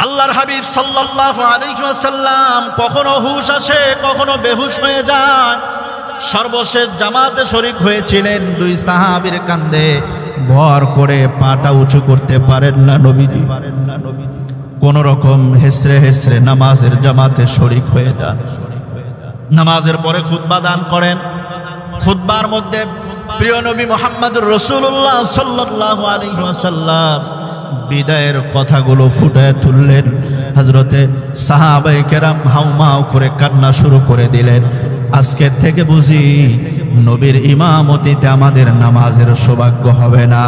আল্লাহর হাবিব সাল্লাল্লাহু আলাইহি ওয়াসাল্লাম কখনো হুঁশ আসে, কখনো বেহুশ হয়ে যায়। সর্বশেষ জামাতে শরীক হয়েছিলেন, দুই সাহাবীর কাঁধে ভর করে পাটা উঁচু করতে পারেন না নবীজি। কোন রকম হেসরে হেসরে নামাজের জামাতে শরীক হয়ে যান। নামাজের পরে খুতবা দান করেন। খুতবার মধ্যে প্রিয় নবী মুহাম্মদুর রাসূলুল্লাহ সাল্লাল্লাহু আলাইহি ওয়াসাল্লাম বিদায়ের কথাগুলো ফুটায় তুললেন। হযরতে সাহাবায়ে কেরাম হাউমাউ করে কান্না শুরু করে দিলেন। আজকে থেকে বুঝি নবীর ইমামতিতে আমাদের নামাজের সৌভাগ্য হবে না।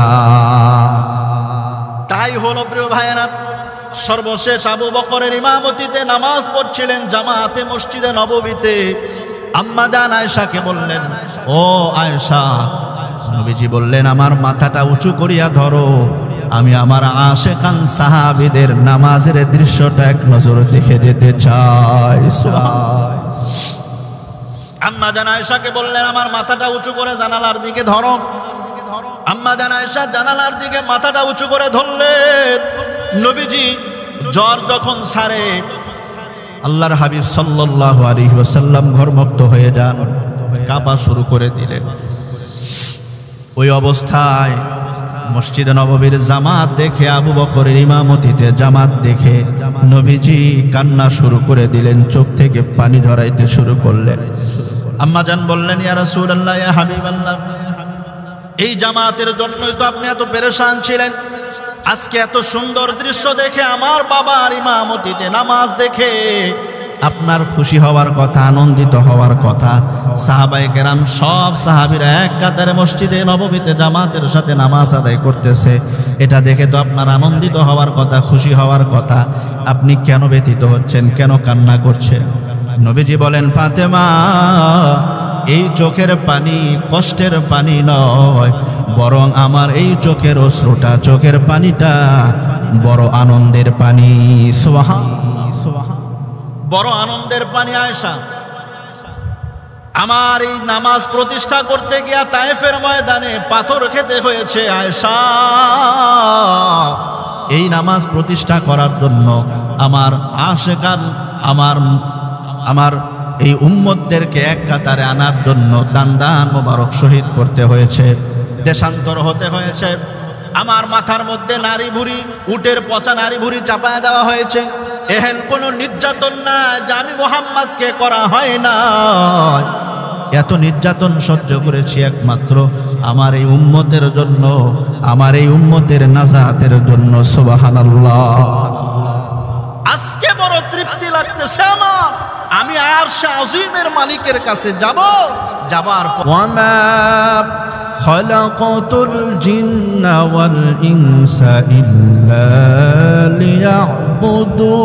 তাই হলো প্রিয় ভাইয়েরা, সর্বশেষ আবু বকরের ইমামতিতে নামাজ পড়ছিলেন জামাতে মসজিদে নববীতে। আম্মা জান আয়েশাকে বললেন, ও আয়েশা, নবীজি বললেন আমার মাথাটা উঁচু করিয়া ধরো, আমি আমার আশেকান সাহাবীদের নামাজের দৃশ্যটা এক নজর দেখে যেতে চাই। আম্মা জান আয়েশাকে বললেন আমার মাথাটা উঁচু করে জানালার দিকে ধরো। আম্মা জান আয়েশা জানালার দিকে মাথাটা উঁচু করে ধরলেন। নবীজি জ্বর যখন ছাড়ে, আল্লাহর হাবিব সাল্লাল্লাহু আলাইহি ওয়াসাল্লাম ঘরমুক্ত হয়ে যান, কাঁপা শুরু করে দিলেন। ওই অবস্থায় মসজিদে নববীর জামাত দেখে, আবু বকরের ইমামতিতে জামাত দেখে নবীজি কান্না শুরু করে দিলেন, চোখ থেকে পানি ঝরাইতে শুরু করলেন। আম্মা জান বললেন, ইয়া রাসূলুল্লাহ, ইয়া হাবিবাল্লাহ, এই জামাতের জন্যই তো আপনি এত পেরেশান ছিলেন। আজকে এত সুন্দর দৃশ্য দেখে, আমার বাবার ইমামতিতে নামাজ দেখে আপনার খুশি হওয়ার কথা, আনন্দিত হওয়ার কথা। সাহাবায়ে কেরাম সব সাহাবীরা এক কাতারে মসজিদে নববীতে জামাতের সাথে নামাজ আদায় করতেছে, এটা দেখে তো আপনার আনন্দিত হওয়ার কথা, খুশি হওয়ার কথা। আপনি কেন ব্যথিত হচ্ছেন, কেন কান্না করছেন? নবীজি বলেন, ফাতেমা, এই চোখের পানি কষ্টের পানি নয়, বরং আমার এই চোখের অশ্রুটা, চোখের পানিটা বড় আনন্দের পানি। সুবহানাল্লাহ, বড় আনন্দের পানি। আয়েশা, আমার এই নামাজ প্রতিষ্ঠা করতে গিয়া তায়েফের ময়দানে পাথর খেতে হয়েছে। আয়েশা, এই নামাজ প্রতিষ্ঠা করার জন্য আমার আশেকান, আমার এই উম্মতদেরকে এক কাতারে আনার জন্য দান দান মোবারক শহীদ করতে হয়েছে, দেশান্তর হতে হয়েছে। আমার মাথার মধ্যে নারী ভুঁড়ি, উটের পচা নারী ভুঁড়ি চাপায় দেওয়া হয়েছে। এহেন কোনো নির্যাতন না যা আমি মুহাম্মদকে করা হয় না। এত নির্যাতন সহ্য করেছি একমাত্র আমার এই উম্মতের জন্য, আমার এই উম্মতের নাজাতের জন্য। সুবহানাল্লাহ। আজকে বড় তৃপ্তি লাগতেছে আমার, আমি আরশে আজিমের মালিকের কাছে যাব। যাবার ওয়ামা খালাকাতুল জিন্না ওয়াল ইনসা ইল্লা লিয়াবুদুন।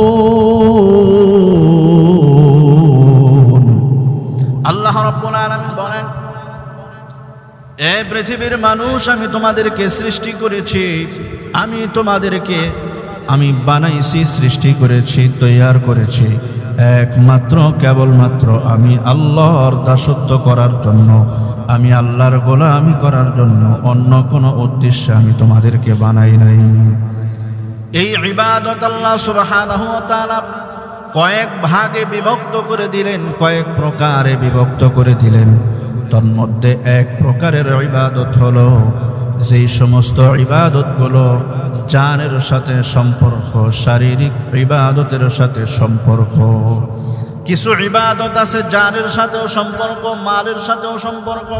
আল্লাহ রাব্বুল আলামিন বলেন, এ পৃথিবীর মানুষ, আমি তোমাদেরকে সৃষ্টি করেছি, আমি তোমাদেরকে আমি বানাইছি, সৃষ্টি করেছি, তৈয়ার করেছি একমাত্র কেবলমাত্র আমি আল্লাহর দাসত্ব করার জন্য, আমি আল্লাহর গোলামি করার জন্য। অন্য কোনো উদ্দেশ্যে আমি তোমাদেরকে বানাই নাই। এই ইবাদত আল্লাহ সুবহানাহু ওয়া তাআলা কয়েক ভাগে বিভক্ত করে দিলেন, কয়েক প্রকারে বিভক্ত করে দিলেন। তন্মধ্যে এক প্রকারের ইবাদত হলো যেই সমস্ত ইবাদতগুলো জানের সাথে সম্পর্ক, শারীরিক ইবাদতের সাথে সম্পর্ক। কিছু ইবাদত আছে জানের সাথেও সম্পর্ক, মালের সাথেও সম্পর্ক।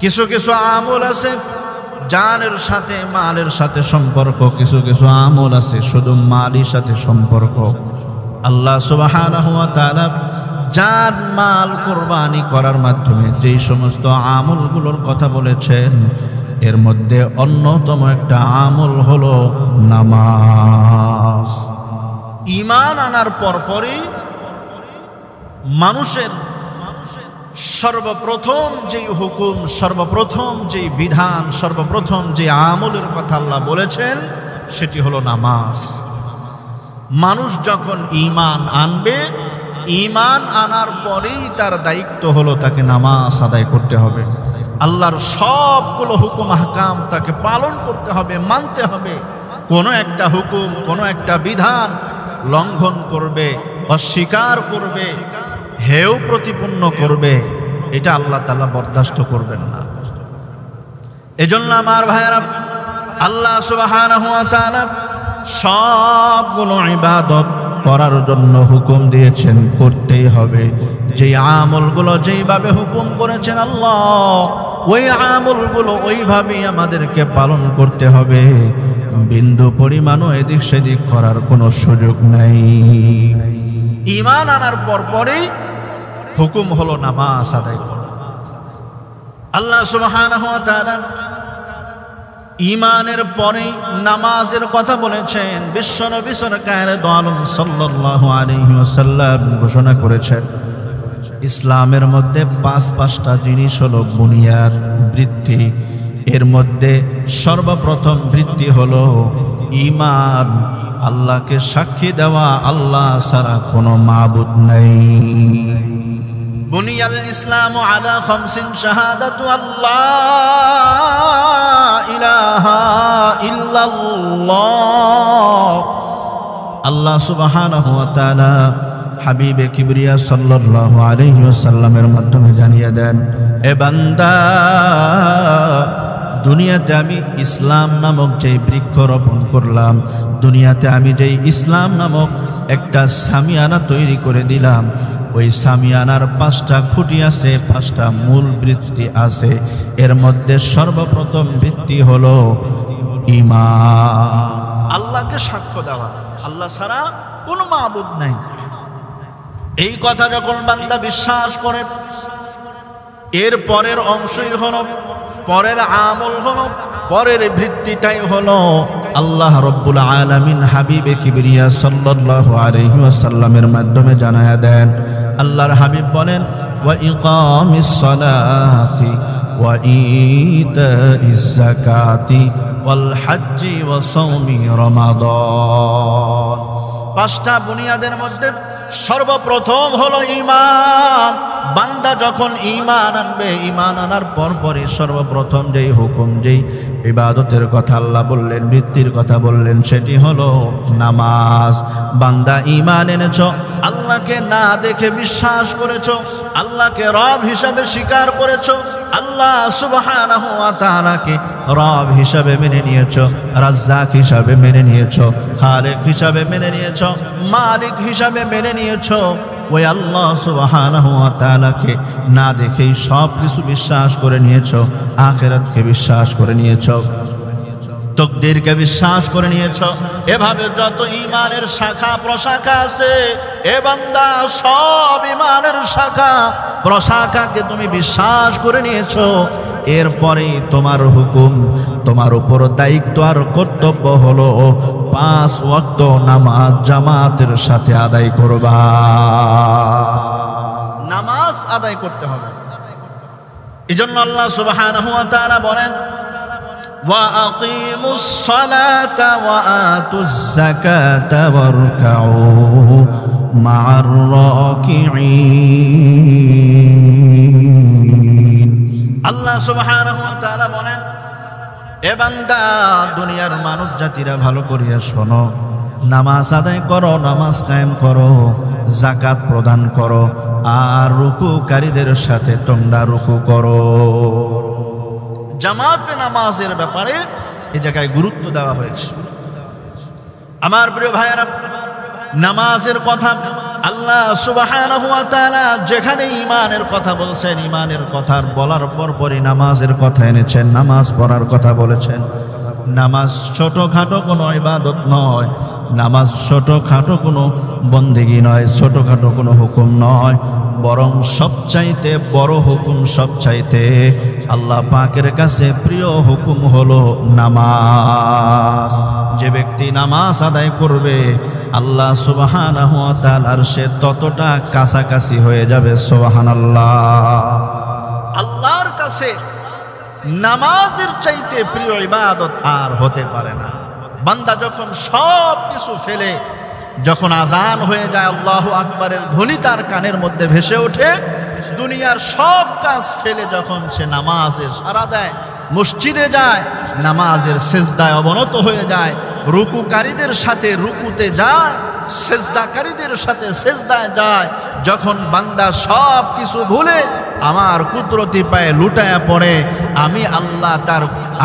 কিছু কিছু আমল আছে জানের সাথে, মালের সাথে সম্পর্ক। কিছু কিছু আমল আছে শুধু মালের সাথে সম্পর্ক। আল্লাহ সুবহানাহু ওয়া তাআলা জান মাল কুরবানি করার মাধ্যমে যেই সমস্ত আমলগুলোর কথা বলেছেন, এর মধ্যে অন্যতম একটা আমল হলো নামাজ। ঈমান আনার পরপরই মানুষের সর্বপ্রথম যেই হুকুম, সর্বপ্রথম যেই বিধান, সর্বপ্রথম যে আমলের কথা আল্লাহ বলেছেন, সেটি হলো নামাজ। মানুষ যখন ঈমান আনবে, ঈমান আনার পরেই তার দায়িত্ব হলো তাকে নামাজ আদায় করতে হবে। আল্লাহর সবগুলো হুকুম আহকাম তাকে পালন করতে হবে, মানতে হবে। কোনো একটা হুকুম, কোনো একটা বিধান লঙ্ঘন করবে, অস্বীকার করবে, হেয় প্রতিপন্ন করবে, এটা আল্লাহ তাআলা বরদাস্ত করবেন না। এজন্য আমার ভাইয়েরা, আল্লাহ সুবহানাহু ওয়া তাআলা সবগুলো ইবাদত করার জন্য হুকুম দিয়েছেন, করতেই হবে। যে আমলগুলো যেইভাবে হুকুম করেছেন আল্লাহ, ওই আমলগুলো ওইভাবেই আমাদেরকে পালন করতে হবে। বিন্দু পরিমাণও এদিক সেদিক করার কোনো সুযোগ নাই। ঈমান আনার পরপরই হুকুম হলো নামাজ আদায় করা। আল্লাহ সুবহানাহু ওয়া তাআলা ঈমানের পরে নামাজের কথা বলেছেন। বিশ্বনবী সরকার দু আলম সাল্লাল্লাহু আলাইহি ওয়াসাল্লাম ঘোষণা করেছেন, ইসলামের মধ্যে পাঁচটা জিনিস হলো বুনিয়াদ, ভিত্তি। এর মধ্যে সর্বপ্রথম ভিত্তি হলো ঈমান, আল্লাহকে সাক্ষী দেওয়া আল্লাহ ছাড়া কোনো মাবুদ নাই। বুনিয়াল ইসলামু আলা খামসিন শাহাদাতু আল্লাহ ইলাহা ইল্লাল্লাহ। আল্লাহ সুবহানাহু ওয়া তাআলা হাবিবে কিবরিয়া সাল্লাল্লাহু আলাইহি ওয়াসাল্লামের মাধ্যমে জানিয়ে দেন, এ বান্দা, দুনিয়াতে আমি ইসলাম নামক যেই বৃক্ষ রোপণ করলাম, দুনিয়াতে আমি যেই ইসলাম নামক একটা সামিয়ানা তৈরি করে দিলাম, ওই সামিয়ানার পাঁচটা খুঁটি আছে, পাঁচটা মূল ভিত্তি আছে। এর মধ্যে সর্বপ্রথম ভিত্তি হলো ঈমান, আল্লাহকে সাক্ষ্য দেওয়া আল্লাহ ছাড়া কোনো মাবুদ নাই। এই কথা যখন বান্দা বিশ্বাস করে, এর পরের অংশই হলো, পরের আমল হলো, পরের ভিত্তিটাই হলো আল্লাহ রব্বুল আলামিন হাবিবে কিবরিয়া সাল্লাল্লাহু আলাইহি ওয়াসাল্লামের মাধ্যমে জানায়া দেন। আল্লাহর হাবিব বলেন, ওয়া ইকামিস সালাতি ওয়া ইতাইজ যাকাতি ওয়াল হজ্জি ওয়া সাওমি রমাদান। পাঁচটা বুনিয়াদের মধ্যে সর্বপ্রথম হলো ঈমান। বান্দা যখন ঈমান আনবে, ঈমান আনার পরপরই সর্বপ্রথম যেই হুকুম, যেই ইবাদতের কথা আল্লাহ বললেন, ভিত্তির কথা বললেন, সেটি হলো নামাজ। বান্দা ঈমান এনেছো, আল্লাহকে না দেখে বিশ্বাস করেছো, আল্লাহকে রব হিসাবে স্বীকার করেছো, আল্লাহ সুবহানাহু ওয়া তাআলাকে রব হিসাবে মেনে নিয়েছো, রাজ্জাক হিসাবে মেনে নিয়েছো, খালিক হিসাবে মেনে নিয়েছো, মালিক হিসাবে মেনে নিয়েছো। ওই আল্লাহ সুবহানাহু ওয়া তাআলাকে না দেখেই সব কিছু বিশ্বাস করে নিয়েছো, আখিরাতকে বিশ্বাস করে নিয়েছো, তাকদীরকে বিশ্বাস করে নিয়েছো। এভাবে যত ঈমানের শাখা প্রশাখা আছে, এ বান্দা, সব ঈমানের শাখা প্রশাখাকে তুমি বিশ্বাস করে নিয়েছো। এরপরে তোমার হুকুম, তোমার উপর দায়িত্ব আর কর্তব্য হলো 5 ওয়াক্ত নামাজ জামাতের সাথে আদায় করবা। নামাজ আদায় করতে হবে। এজন্য আল্লাহ সুবহানাহু ওয়া তাআলা বলেন, ওয়া আকিমুস সালাতা ওয়া আতুজ যাকাতা ওয়ারকাউ মা'আর রাকিঈন। আল্লাহ সুবহানাহু ওয়া তাআলা বলেন, এ বান্দা, দুনিয়ার মানব জাতিরা ভালো করিয়া শোনো, নামাজ আদায় করো, নামাজ কায়েম করো, যাকাত প্রদান করো, আর রুকুকারীদের সাথে তোমরা রুকু করো। জামাতে নামাজের ব্যাপারে এই জায়গায় গুরুত্ব দেওয়া হয়েছে। আমার প্রিয় ভাইয়েরা, নামাজের কথা আল্লাহ সুবহানাহু ওয়া তাআলা যেখানে ঈমানের কথা বলছেন, ঈমানের কথা বলার পরপরই নামাজের কথা এনেছেন, নামাজ পড়ার কথা বলেছেন। নামাজ ছোটখাটো কোনো ইবাদত নয়, নামাজ ছোটখাটো কোনো বন্দেগী নয়, ছোটখাটো কোনো হুকুম নয়, বরং সবচাইতে বড় হুকুম, সবচাইতে আল্লাহ পাকের কাছে প্রিয় হুকুম হলো নামাজ। যে ব্যক্তি নামাজ আদায় করবে, আল্লাহ সুবহানাহু ওয়া তাআলার সে ততটা কাছাকাছি হয়ে যাবে। সুবহানাল্লাহ। আল্লাহর কাছে নামাজের চাইতে প্রিয় ইবাদত আর হতে পারে না। বান্দা যখন সব কিছু ফেলে, যখন আজান হয়ে যায়, আল্লাহু আকবারের ধ্বনি তার কানের মধ্যে ভেসে ওঠে, দুনিয়ার সব কাজ ফেলে যখন সে নামাজে সাড়া দেয়, মসজিদে যায়, নামাজের সিজদায় অবনত হয়ে যায়, রুকুকারীদের সাথে রুকুতে যায়, সেজদাকারীদের সাথে সেজদায় যায়। যখন বান্দা সব কিছু ভুলে আমার কুদরতি পায়ে লুটায়া পড়ে,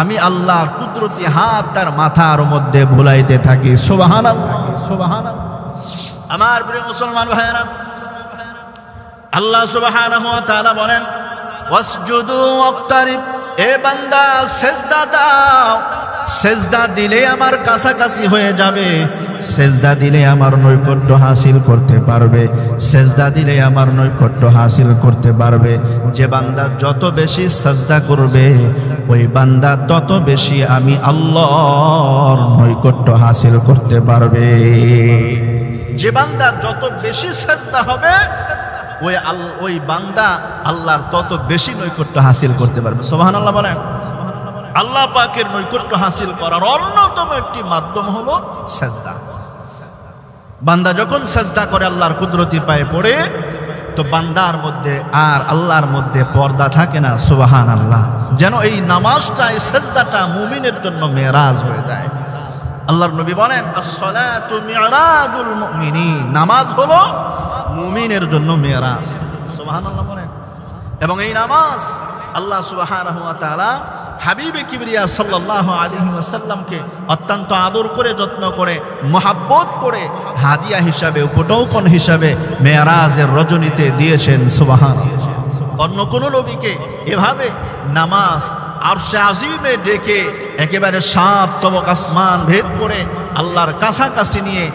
আমি আল্লাহর কুদরতি হাত তার মাথার মধ্যে ভুলাইতে থাকি। সুবহানাল্লাহ, সুবহানাল্লাহ। আমার প্রিয় মুসলমান ভাইয়েরা, আল্লাহ সুবহানাহু ওয়া তাআলা বলেন, ওয়াসজুদু ওয়াক্তারিব, এ বান্দা সেজদা দাও। সেজদা দিলে আমার কাছাকাছি হয়ে যাবে, সেজদা দিলে আমার নৈকট্য হাসিল করতে পারবে, সেজদা দিলে আমার নৈকট্য হাসিল করতে পারবে। যে বান্দা যত বেশি সেজদা করবে, ওই বান্দা তত বেশি আমি আল্লাহর নৈকট্য হাসিল করতে পারবে। যে বান্দা যত বেশি সেজদা হবে, ওই বান্দা আল্লাহর তত বেশি নৈকট্য হাসিল করতে পারবে। সুবহানাল্লাহ বলেন। আল্লাহ পাকের নৈকট্য হাসিল করার অন্যতম একটি মাধ্যম হলো সেজদা। বান্দা যখন সেজদা করে আল্লাহর কুদরতি পায়ে পড়ে, তো বান্দার মধ্যে আর আল্লাহর মধ্যে পর্দা থাকে না। সুবহানাল্লাহ। যেন এই নামাজটা, এই সেজদাটা মুমিনের জন্য মেরাজ হয়ে যায়। আল্লাহর নবী বলেন, as-salatu mi'rajul mu'minin, নামাজ হলো মুমিনের জন্য মেরাজ। সুবহানাল্লাহ বলেন। এবং এই নামাজ আল্লাহ সুবহানাহু ওয়া তাআলা হাবিবে কিবরিয়া সাল্লাল্লাহু আলাইহি ওয়াসাল্লামকে অত্যন্ত আদর করে, যত্ন করে, মহাব্বত করে হাদিয়া হিসাবে, উপটৌকন হিসাবে মেরাজের রজনীতে দিয়েছেন। সুবহানাল্লাহ। অন্য কোন নবীকে এভাবে নামাজ আরশে আজিমে ডেকে একেবারে 7 তবক আসমান ভেদ করে আল্লাহর কাছাকাছি নিয়ে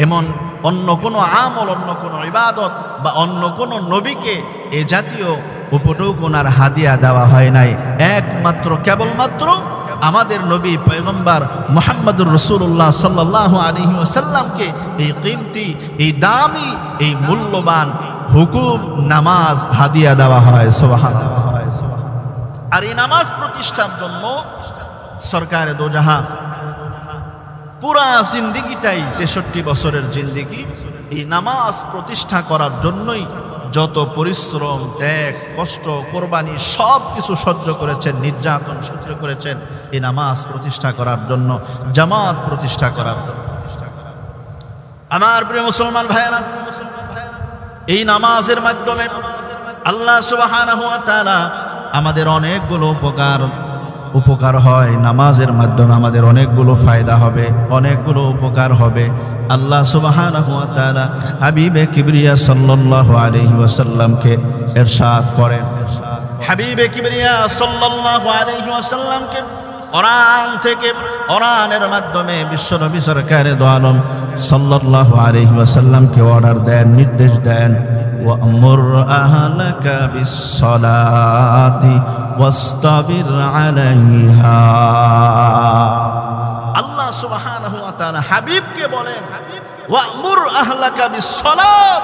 এমন অন্য কোনো আমল, অন্য কোনো ইবাদত বা অন্য কোনো নবীকে এ জাতীয় উপটৌকনার হাদিয়া দেওয়া হয় নাই। একমাত্র কেবলমাত্র আমাদের নবী পয়গম্বর মুহাম্মদুর রাসূলুল্লাহ সাল্লাল্লাহু আলাইহি ওয়াসাল্লামকে এই কিমতি, এই দামি, এই মূল্যবান হুকুম নামাজ হাদিয়া দেওয়া হয়। সুবহানাল্লাহ। আর এই নামাজ প্রতিষ্ঠার জন্য সরকারে দো জাহান পুরা জিন্দিগিটাই, 63 বছরের জিন্দিগি এই নামাজ প্রতিষ্ঠা করার জন্যই যত পরিশ্রম, ত্যাগ, কষ্ট, কোরবানি সব কিছু সহ্য করেছেন, নির্যাতন সহ্য করেছেন এই নামাজ প্রতিষ্ঠা করার জন্য, জামাত প্রতিষ্ঠা করার জন্য। আমার প্রিয় মুসলমান ভাইয়েরা, এই নামাজের মাধ্যমে আল্লাহ সুবহানাহু ওয়া তাআলা আমাদের অনেকগুলো উপকার হয়। নামাজের মাধ্যমে আমাদের অনেকগুলো ফায়দা হবে, অনেকগুলো উপকার হবে। আল্লাহ সুবহানাহু ওয়া তাআলা হাবিবে কিবরিয়া সাল্লাল্লাহু আলাইহি ওয়াসাল্লামকে ইরশাদ করেন, হাবিবে কিবরিয়া সাল্লাল্লাহু আলাইহি ওয়াসাল্লামকে কোরআন থেকে, কোরআনের মাধ্যমে বিশ্বনবী সরকারে দো আলম সাল্লাল্লাহু আলাইহি ওয়াসাল্লামকে অর্ডার দেন, নির্দেশ দেন, ওয়া'মুর আহলাকা বিস-সালাতি ওয়াসতাবির আলাইহা। আল্লাহ সুবহানাহু ওয়া তাআলা হাবিবকে বলেন, ওয়া'মুর আহলাকা বিস-সালাত,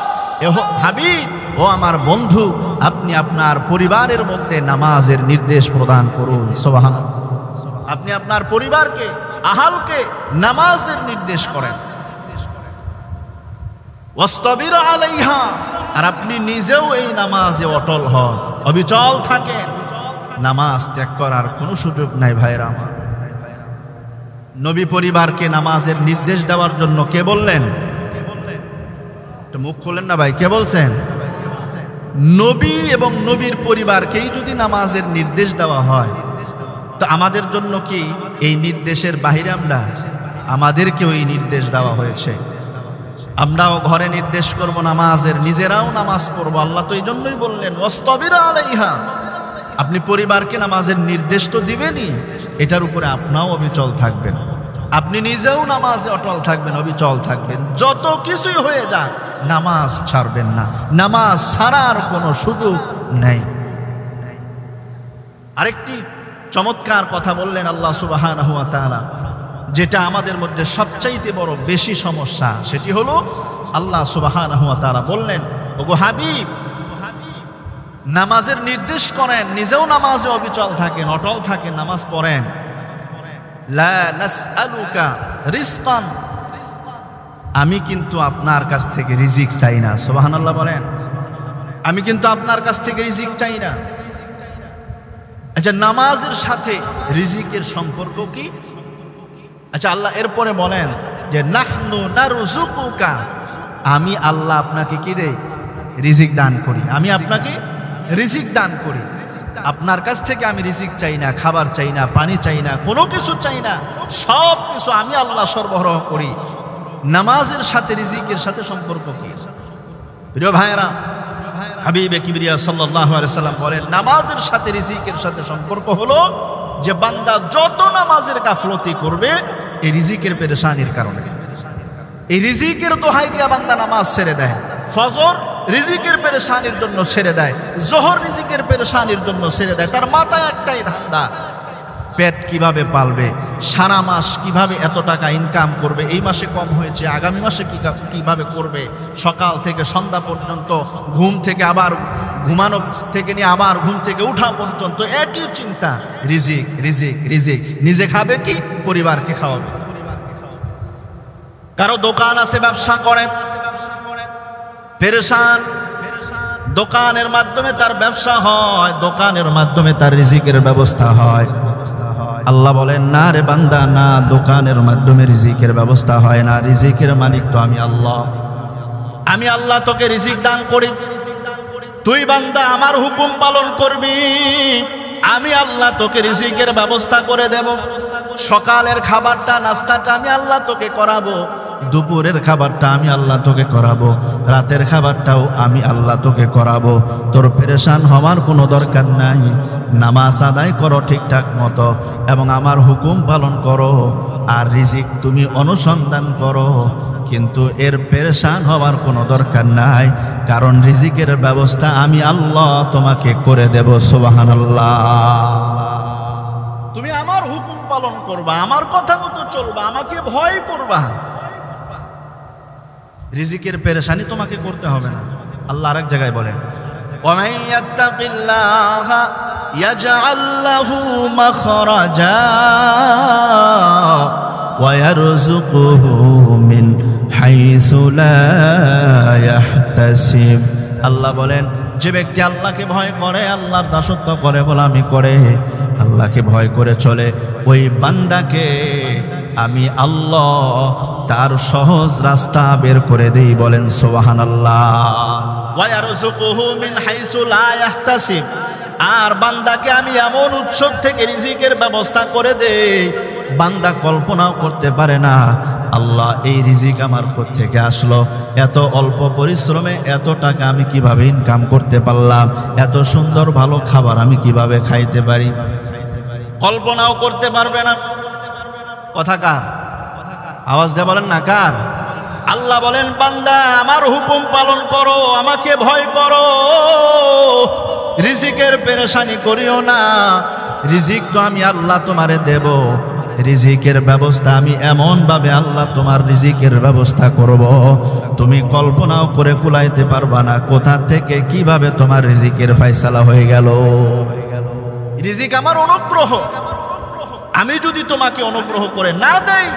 হাবিব ও আমার বন্ধু, আপনি আপনার পরিবারের মধ্যে নামাজের নির্দেশ প্রদান করুন। সুবহানাল্লাহ। আপনি আপনার পরিবারকে, আহলকে নামাজের নির্দেশ করেন। ওয়াসতাবির আলাইহা, আর আপনি নিজেও এই নামাজে অটল হন, অবিচল থাকেন। নামাজ ত্যাগ করার কোনো সুযোগ নাই ভাইরা আমার। নবী পরিবারকে নামাজের নির্দেশ দেওয়ার জন্য কে বললেন? মুখ খোলেন না ভাই, কে বলছেন? নবী এবং নবীর পরিবারকেই যদি নামাজের নির্দেশ দেওয়া হয়, তো আমাদের জন্য কি এই নির্দেশের বাহিরে আমরা? আমাদেরকেও এই নির্দেশ দেওয়া হয়েছে। আমরাও ঘরে নির্দেশ করব নামাজের, নিজেরাও নামাজ পড়বো। আল্লাহ তো এই জন্যই বললেন ওয়াসতাবির আলাইহা, আপনি পরিবারকে নামাজের নির্দেশ তো দিবেনই, এটার উপরে আপনিও অবিচল থাকবেন। আপনি নিজেও নামাজে অটল থাকবেন, অবিচল থাকবেন। যত কিছুই হয়ে যাক নামাজ ছাড়বেন না, নামাজ ছাড়ার কোনো সুযোগ নেই। আরেকটি চমৎকার কথা বললেন আল্লাহ সুবহানাহু ওয়া তাআলা, যেটা আমাদের মধ্যে সবচাইতে বড় বেশি সমস্যা, সেটি হলো আল্লাহ সুবহানাহু ওয়া তাআলা বললেন, ওগো হাবিব, নামাজের নির্দেশ করেন, নিজেও নামাজে অবিচল থাকেন, অটল থাকেন, নামাজ পড়েন। লা নাসআলুকা রিজকান, আমি কিন্তু আপনার কাছ থেকে রিজিক চাই না। সুবহানাল্লাহ বলেন, আমি কিন্তু আপনার কাছ থেকে রিজিক চাই না। আচ্ছা, নামাজের সাথে রিজিকের সম্পর্ক কি? আচ্ছা, আল্লাহ এরপরে বলেন যে নাহনু নারযুকুকা, আমি আল্লাহ আপনাকে কি দেই? রিজিক দান করি। আমি আপনাকে রিজিক দান করি। আপনার কাছ থেকে আমি রিজিক চাই না, খাবার চাই না, পানি চাই না, কোনো কিছু চাই না, সব কিছু আমি আল্লাহ সরবরাহ করি। নামাজের সাথে রিজিকের সাথে সম্পর্ক কি? প্রিয় ভাইরা, হাবিবে কিবরিয়া সাল্লাল্লাহু আলাইহি সাল্লাম বলেন, নামাজের সাথে রিজিকের সাথে সম্পর্ক হলো যে বান্দা যত নামাজের গাফলতি করবে এই রিজিকের পেরেশানির কারণে, এই রিজিকের দোহাই দিয়া বান্দা নামাজ ছেড়ে দেয়, ফজর রিজিকের পেরেশানির জন্য ছেড়ে দেয়, জোহর রিজিকের পেরেশানির জন্য ছেড়ে দেয়, তার মাথায় একটাই ধান্দা, পেট কিভাবে পালবে, সারা মাস কিভাবে এত টাকা ইনকাম করবে, এই মাসে কম হয়েছে আগামী মাসে কিভাবে করবে, সকাল থেকে সন্ধ্যা পর্যন্ত ঘুম থেকে আবার ঘুমানো থেকে নিয়ে আবার ঘুম থেকে উঠা পর্যন্ত একই চিন্তা, রিজিক রিজিক রিজিক। নিজে খাবে কি, পরিবারকে খাওয়াবে। কারো দোকান আছে, ব্যবসা করে, পেরেশান, দোকানের মাধ্যমে তার ব্যবসা হয়, দোকানের মাধ্যমে তার রিজিকের ব্যবস্থা হয়। আল্লাহ বলেন, না রে বান্দা, না, দোকানের মাধ্যমে রিজিকের ব্যবস্থা হয় না, রিজিকের মালিক তো আমি আল্লাহ। আমি আল্লাহ তোকে রিজিক দান করি, তুই বান্দা আমার হুকুম পালন করবি, আমি আল্লাহ তোকে রিজিকের ব্যবস্থা করে দেব। সকালের খাবারটা, নাস্তাটা আমি আল্লাহ তোকে করাবো, দুপুরের খাবারটা আমি আল্লাহ তোকে করাবো, রাতের খাবারটাও আমি আল্লাহ তোকে করাবো। তোর পেরেশান হওয়ার কোনো দরকার নাই। নামাজ আদায় করো ঠিকঠাক মতো এবং আমার হুকুম পালন করো, আর রিজিক তুমি অনুসন্ধান করো, কিন্তু এর পেরেশান হওয়ার কোনো দরকার নাই, কারণ রিজিকের ব্যবস্থা আমি আল্লাহ তোমাকে করে দেব। সুবহানাল্লাহ। তুমি আমার হুকুম পালন করবা, আমার কথা মতো চলবা, আমাকে ভয় করবা, রিজিকের পেরেশানি তোমাকে করতে হবে না। আল্লাহ আরেক জায়গায় বলেন, ওয়ামান ইয়াত্তাকিল্লাহা ইয়াজআল লাহু মাখরাজা ওয়া ইয়ারযুকুহু মিন হাইসু লা ইয়াহতাসিব। আল্লাহ বলেন, যে ব্যক্তি আল্লাহকে ভয় করে, আল্লাহর দাসত্ব করে, গোলামি করে, আল্লাহকে ভয় করে চলে, ওই বান্দাকে আমি আল্লাহ তার সহজ রাস্তা বের করে দেই। বলেন সুবহানাল্লাহ। ওয়া ইয়ারযুকুহু মিন হাইসু লা ইয়াহতাসিব, আর বান্দাকে আমি এমন উৎস থেকে রিজিকের ব্যবস্থা করে দেই, বান্দা কল্পনাও করতে পারে না আল্লাহ এই রিজিক আমার কোথা থেকে আসলো, এত অল্প পরিশ্রমে এত টাকা আমি কিভাবে ইনকাম করতে পারলাম, এত সুন্দর ভালো খাবার আমি কিভাবে খাইতে পারি, কল্পনাও করতে পারবে না। কথা কার? আওয়াজ দিয়ে বলেন না, কার? আল্লাহ বলেন, বান্দা আমার হুকুম পালন করো, আমাকে ভয় করো, রিজিকের পেরেশানি করিও না, রিজিক তো আমি আল্লাহ তোমারে দেব, রিজিকের ব্যবস্থা আমি এমন ভাবে আল্লাহ তোমার রিজিকের ব্যবস্থা করব, তুমি কল্পনাও করে কুলাইতে পারবা না কোথা থেকে কিভাবে তোমার রিজিকের ফয়সালা হয়ে গেল। রিজিক আমার অনুগ্রহ, আমি যদি তোমাকে অনুগ্রহ করে না দেই,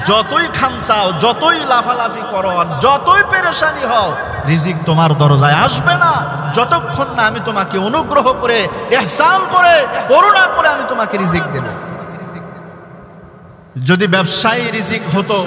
যতই খামসাও, যতই লাফালাফি করো, আর যতই পেরেশানি হও, রিজিক তোমার দরজায় আসবে না যতক্ষণ না আমি তোমাকে অনুগ্রহ করে, ইহসান করে, করুণা করে আমি তোমাকে রিজিক দেব। যদি ব্যবসায়ী রিজিক হতো,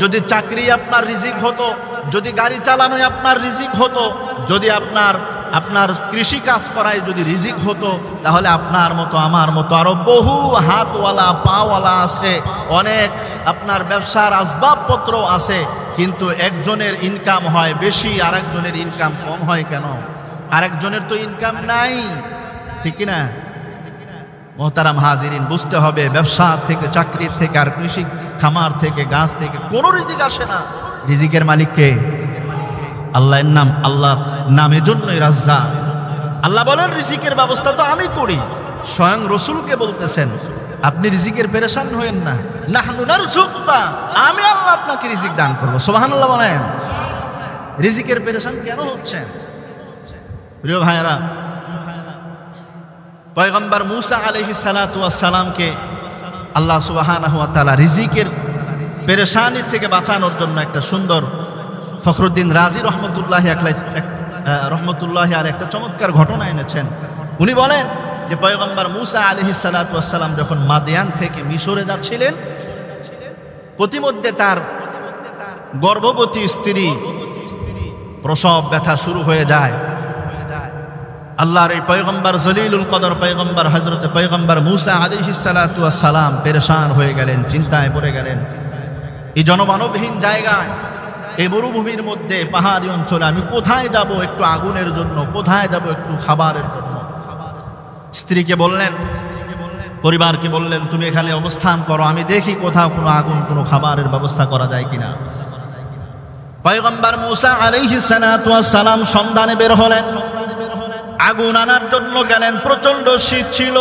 যদি চাকরি আপনার রিজিক হতো, যদি গাড়ি চালানোই আপনার রিজিক হতো, যদি আপনার কৃষি কাজ করায় যদি রিজিক হতো, তাহলে আপনার মতো আমার মতো আরো বহু হাতওয়ালা পাওয়ালা আছে, অনেক আপনার ব্যবসার আসবাবপত্র আছে, কিন্তু একজনের ইনকাম হয় বেশি, আরেকজনের ইনকাম কম হয় কেন? আরেকজনের তো ইনকাম নাই, ঠিক কিনা? মোহতারাম হাজিরিন, বুঝতে হবে ব্যবসা থেকে, চাকরির থেকে, আর কৃষি খামার থেকে, গাছ থেকে কোনো রিজিক আসে না। রিজিকের মালিক কে? আল্লাহর নাম, আল্লাহর নামের জন্যই রাজ্জাক। আল্লাহ বলেন, রিজিকের ব্যবস্থা তো আমি করি। স্বয়ং রসুলকে বলতেছেন, আপনি রিজিকের পেরেশান হয়েন না, নাহনু নারযুকুকা, আমি আল্লাহ আপনাকে রিজিক দান করব। সুবহানাল্লাহ বলেন। রিজিকের পেরেশান কেন হচ্ছেন? প্রিয় ভাইরা, পয়গম্বর মুসা আলাইহিস সালাতু ওয়াস সালামকে আল্লাহ সুবহানাহু ওয়া তাআলা রিজিকের পেরেশানি থেকে বাঁচানোর জন্য একটা সুন্দর, ফখরুদ্দিন রাজি রহমতুল্লাহ আর একটা চমৎকার ঘটনা এনেছেন। উনি বলেন যে পয়গম্বর মুসা আলাইহিস সালাতু ওয়াস সালাম যখন মাদিয়ান থেকে মিশরে যাচ্ছিলেন, প্রতিমধ্যে তার গর্ভবতী স্ত্রী প্রসব ব্যথা শুরু হয়ে যায়। আল্লাহর এই পয়গম্বর জলিলুল কদর পয়গম্বর হযরত পয়গম্বর মূসা আলাইহিস সালাতু ওয়াস সালাম পেরেশান হয়ে গেলেন, চিন্তায় পড়ে গেলেন। এই জনমানবহীন জায়গায়, এই মরুভূমির মধ্যে, পাহাড়ি অঞ্চলে আমি কোথায় যাব একটু আগুনের জন্য, কোথায় যাব একটু খাবারের জন্য? স্ত্রীকে বললেন, পরিবারকে বললেন, তুমি এখানে অবস্থান করো, আমি দেখি কোথাও কোনো আগুন, কোনো খাবারের ব্যবস্থা করা যায় কিনা। পয়গম্বর মূসা আলাইহিস সালাতু ওয়াস সালাম সন্ধানে বের হলেন, আগুন আনার জন্য গেলেন। প্রচন্ড শীত ছিল।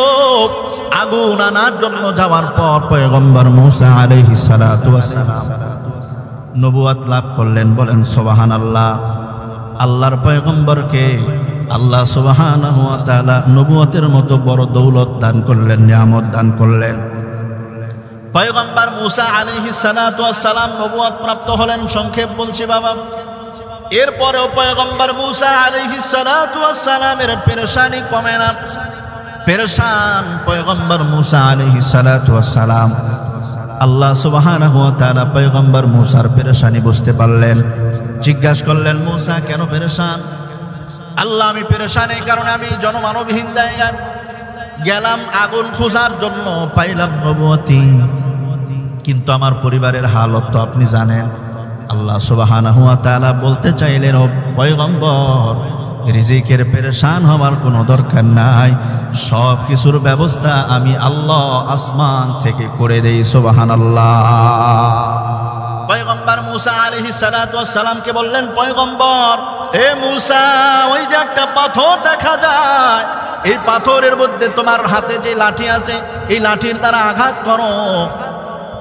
আগুন আনার জন্য যাওয়ার পর পয়গম্বর মূসা আলাইহিস সালাতু ওয়াস সালাম নবুয়ত লাভ করলেন। বলেন সুবহানাল্লাহ। আল্লাহর পয়গম্বরকে আল্লাহ সুবহানাহু ওয়া তাআলা নবুয়তের মতো বড় দৌলত দান করলেন, নিয়ামত দান করলেন। পয়গম্বর মূসা আলাইহিস সালাতু ওয়াস সালাম নবুয়ত প্রাপ্ত হলেন। সংক্ষেপ বলছি বাবা। এরপরেও পয়গম্বর মূসা আলাইহিস সালাতু ওয়াস সালামের পেরেশানি কমে না। পেরেশান পয়গম্বর মূসা আলাইহিস সালাতু ওয়াস সালাম। আল্লাহ সুবহানাহু ওয়া তাআলা পয়গম্বর মূসার পেরেশানি বুঝতে পারলেন। জিজ্ঞাসা করলেন, মূসা কেন পেরেশান? আল্লাহ, আমি পেরেশান এই কারণে আমি জনমানবহীন জায়গায় গেলাম আগুন খোঁজার জন্য, পাইলাম নবুয়তি, কিন্তু আমার পরিবারের হালত তো আপনি জানেন। আল্লাহ সুবহানাহু ওয়া তাআলা বলতে চাইলেন, ও পয়গম্বর, রিজিকের পেরেশান হওয়ার কোনো দরকার নাই, সব কিছুর ব্যবস্থা আমি আল্লাহ আসমান থেকে করে দেই। সুবহানাল্লাহ। পয়গম্বর মূসা আলাইহিস সালাতু ওয়াস সালামকে বললেন, পয়গম্বর, এ মূসা, ওই যে একটা পাথর দেখা যায়, এই পাথরের মধ্যে তোমার হাতে যে লাঠি আছে, এই লাঠির দ্বারা আঘাত করো,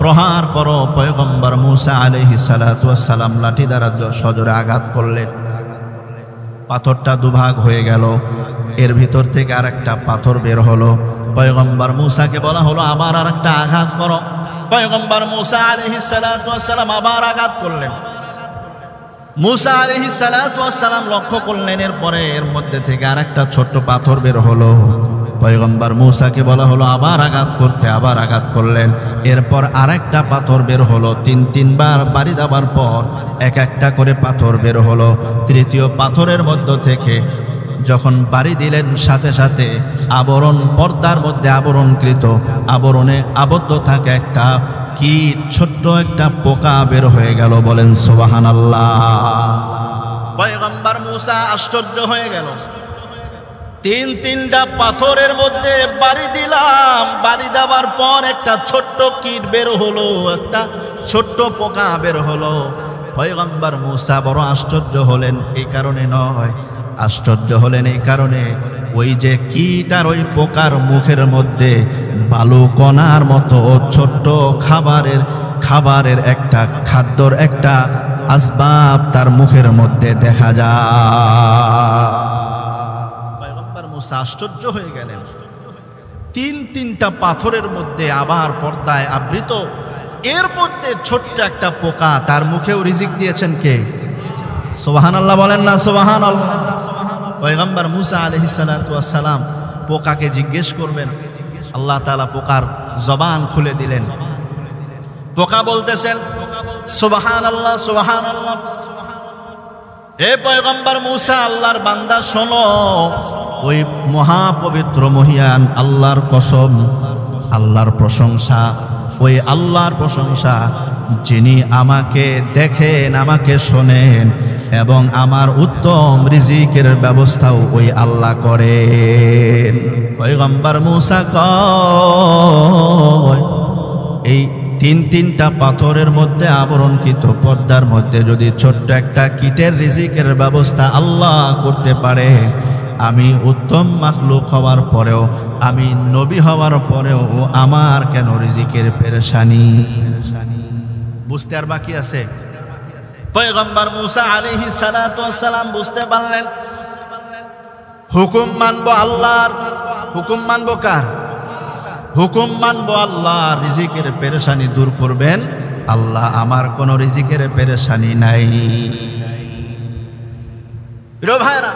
প্রহার করো। পয়গম্বর মূসা আলাইহিস সালাতু ওয়াস সালাম লাঠি দ্বারা সজোরে আঘাত করলেন। পাথরটা দুভাগ হয়ে গেল। এর ভিতর থেকে আরেকটা পাথর বের হলো। পয়গম্বর মূসাকে বলা হলো, আবার আরেকটা আঘাত করো। পয়গম্বর মূসা আলাইহিস সালাতু ওয়াস সালাম আবার আঘাত করলেন। মূসা আলাইহিস সালাতু ওয়াস সালাম লক্ষ্য করলেন, এরপরে এর মধ্যে থেকে আরেকটা ছোট্ট পাথর বের হলো। পয়গম্বর মূসাকে বলা হলো আবার আঘাত করতে, আবার আঘাত করলেন। এরপর আরেকটা পাথর বের হলো। তিনবার বাড়ি দেওয়ার পর এক একটা করে পাথর বের হলো। তৃতীয় পাথরের মধ্য থেকে যখন বাড়ি দিলেন, সাথে সাথে আবরণ, পর্দার মধ্যে আবরণকৃত, আবরণে আবদ্ধ থাকে একটা কীট, ছোট্ট একটা পোকা বের হয়ে গেল। বলেন সুবহানাল্লাহ। পয়গম্বর মূসা আশ্চর্য হয়ে গেল। তিনটা পাথরের মধ্যে বাড়ি দিলাম, বাড়ি দেওয়ার পর একটা ছোট্ট কীট বের হলো, একটা ছোট্ট পোকা বের হলো। পয়গম্বর মূসা বড় আশ্চর্য হলেন। এই কারণে নয়, আশ্চর্য হলেন এই কারণে, ওই যে কীট আর ওই পোকার মুখের মধ্যে বালু কণার মতো ছোট্ট খাবারের একটা খাদ্যর একটা আসবাব তার মুখের মধ্যে দেখা যায়। আশ্চর্য হয়ে গেলেন। তিনটা পাথরের মধ্যে আবার পর্দায় আবৃত, এর মধ্যে ছোট্ট একটা পোকা, তার মুখেও রিজিক দিয়েছেন কে? সুবহানাল্লাহ বলেন না সুবহানাল্লাহ। পয়গম্বর মূসা আলাইহিস সালাতু ওয়াস সালাম পোকাকে জিজ্ঞেস করবেন, আল্লাহ তাআলা পোকার জবান খুলে দিলেন। পোকা বলতেছেন, সুবহানাল্লাহ সুবহানাল্লাহ। হে পয়গম্বর মূসা, আল্লাহর বান্দা শোনো, ওই মহাপবিত্র মহিয়ান আল্লাহর কসম, আল্লাহর প্রশংসা, ওই আল্লাহর প্রশংসা যিনি আমাকে দেখেন, আমাকে শোনেন এবং আমার উত্তম রিজিকের ব্যবস্থাও ওই আল্লাহ করেন। পয়গম্বর মূসা কয়, এই তিনটা পাথরের মধ্যে আবরণকৃত পর্দার মধ্যে যদি ছোট্ট একটা কীটের রিজিকের ব্যবস্থা আল্লাহ করতে পারে, আমি উত্তম মাখলুক হওয়ার পরেও, আমি নবী হওয়ার পরেও আমার কেন রিজিকের পেরেশানি? বুঝতে আর বাকি আছে? পয়গম্বর মূসা আলাইহিস সালাতু ওয়াস সালাম বুঝতে পারলেন, হুকুম মানবো আল্লাহর। হুকুম মানবো কার? হুকুম মানবো আল্লাহ। রিজিকের পেরেশানি দূর করবেন আল্লাহ, আমার কোনো রিজিকের পেরেশানি নাই। প্রিয় ভাইরা,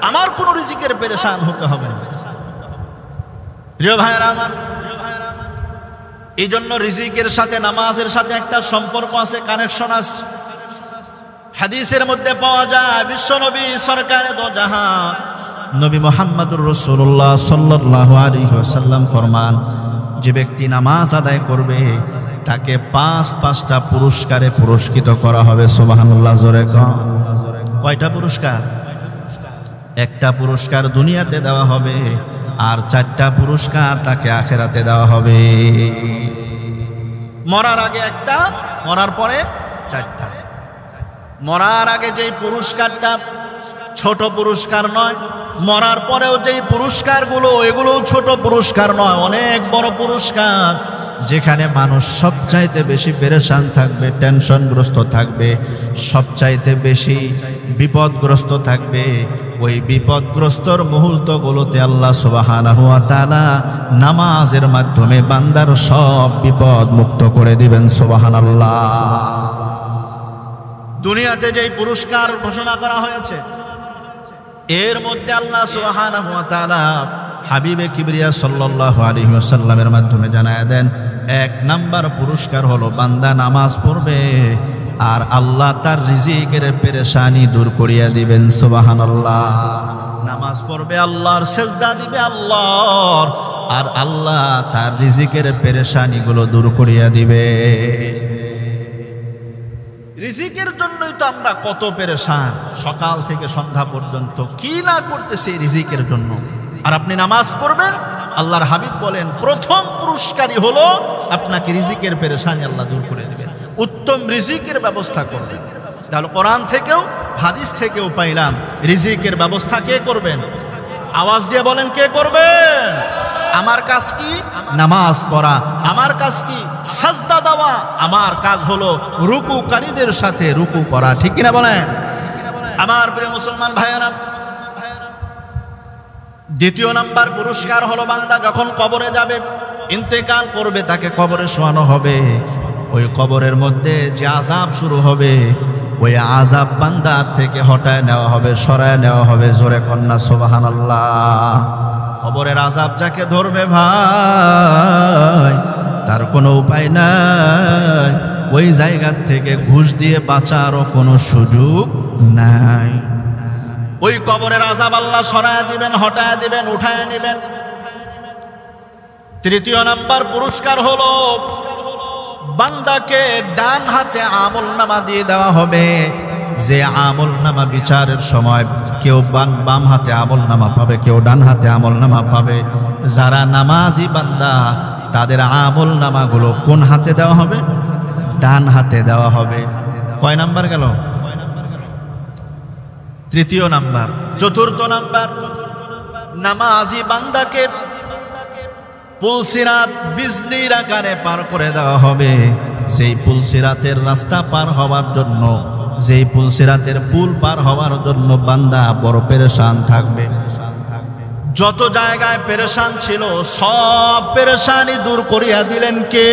আমার কোনো রিজিকের পেরেশান হতে হবে না। প্রিয় ভাইরা আমার, এই জন্য রিজিকের সাথে নামাজের সাথে একটা সম্পর্ক আছে, কানেকশন আছে। হাদিসের মধ্যে পাওয়া যায় বিশ্বনবী সরকারে দো জাহান নবী মুহাম্মদুর রাসূলুল্লাহ সাল্লাল্লাহু আলাইহি ওয়াসাল্লাম ফরমান, যে ব্যক্তি নামাজ আদায় করবে তাকে পাঁচটা পুরস্কারে পুরস্কৃত করা হবে। সুবহানাল্লাহ, জোরে কোন। কয়টা পুরস্কার? একটা পুরস্কার দুনিয়াতে দেওয়া হবে, আর 4টা পুরস্কার তাকে আখিরাতে দেওয়া হবে। মরার আগে একটা, মরার পরে 4টা। মরার আগে যেই পুরস্কারটা ছোট পুরস্কার নয়, মরার পরেও যেই পুরস্কারগুলো এগুলো ছোট পুরস্কার নয়, অনেক বড় পুরস্কার। যেখানে মানুষ সবচাইতে বেশি পেরেশান থাকবে, টেনশনগ্রস্ত থাকবে, সবচাইতে বেশি বিপদগ্রস্ত থাকবে, ওই বিপদগ্রস্তর মুহূর্তগুলোতে আল্লাহ সুবহানাহু ওয়া তাআলা নামাজের মাধ্যমে বান্দার সব বিপদ মুক্ত করে দিবেন। সুবহানাল্লাহ। দুনিয়াতে যেই পুরস্কার ঘোষণা করা হয়েছে এর মধ্যে আল্লাহ সুবহানাহু ওয়া তাআলা হাবিবে কিবরিয়া সাল্লাল্লাহু আলাইহি ওয়াসাল্লামের মাধ্যমে জানায় দেন, 1 নাম্বার পুরস্কার হলো বান্দা নামাজ পড়বে আর আল্লাহ তার রিজিকের পেরেশানি দূর করিয়া দিবেন। সুবহানাল্লাহ। নামাজ পড়বে, আল্লাহর সেজদা দিবে আল্লাহর, আর আল্লাহ তার রিজিকের পেরেশানিগুলো দূর করিয়া দিবে। রিজিকের জন্যই তো আমরা কত পেরেশান, সকাল থেকে সন্ধ্যা পর্যন্ত কি না করতেছি রিজিকের জন্য। আর আপনি নামাজ পড়বেন, আল্লাহর হাবিব বলেন প্রথম পুরস্কারই হলো আপনাকে রিজিকের পেরেশানি আল্লাহ দূর করে দিবেন, উত্তম রিজিকের ব্যবস্থা করবেন। তাহলে কোরআন থেকেও হাদিস থেকেও পাইলাম রিজিকের ব্যবস্থা কে করবেন? আওয়াজ দিয়ে বলেন, কে করবেন? আমার কাজ কি? নামাজ পড়া। আমার কাজ কি? সাজদা দেওয়া। আমার কাজ হলো রুকুকারীদের সাথে রুকু করা। ঠিক কিনা বলেন? আমার প্রিয় মুসলমান ভাইয়েরা, দ্বিতীয় নাম্বার পুরস্কার হলো বান্দা যখন কবরে যাবে, ইন্তেকাল করবে, তাকে কবরে শোয়ানো হবে। ওই কবরের মধ্যে যে আযাব শুরু হবে, ওই আযাব বান্দার থেকে হটায় নেওয়া হবে, সরায় নেওয়া হবে। জোরে কন্যা সুবহানাল্লাহ। কবরের আযাব যাকে ধরবে ভাই, তার কোনো উপায় নাই, ওই জায়গা থেকে ঘুষ দিয়ে বাঁচারও কোনো সুযোগ নাই। ওই কবরের আযাব আল্লাহ সরায় দিবেন, হটায় দিবেন, উঠায় নেবেন। তৃতীয় নাম্বার পুরস্কার হলো বান্দাকে ডান হাতে আমলনামা দিয়ে দেওয়া হবে। যে আমলনামা বিচারের সময় কেউ বাম হাতে আমলনামা পাবে, কেউ ডান হাতে আমলনামা পাবে। যারা নামাজি বান্দা তাদের আমলনামাগুলো কোন হাতে দেওয়া হবে? ডান হাতে দেওয়া হবে। কয় নাম্বার গেল? তৃতীয় নাম্বার। চতুর্থ নাম্বার, নামাজি বান্দাকে পুলসিরাত বিজলির আকারে পার করে দেওয়া হবে। সেই পুলসিরাতের রাস্তা পার হওয়ার জন্য, যেই পুলসিরাতের পুল পার হওয়ার জন্য বান্দা বড় পেরেশান থাকবে। যত জায়গায় পেরেশান ছিল সব পেরেশানি দূর করিয়া দিলেন কে?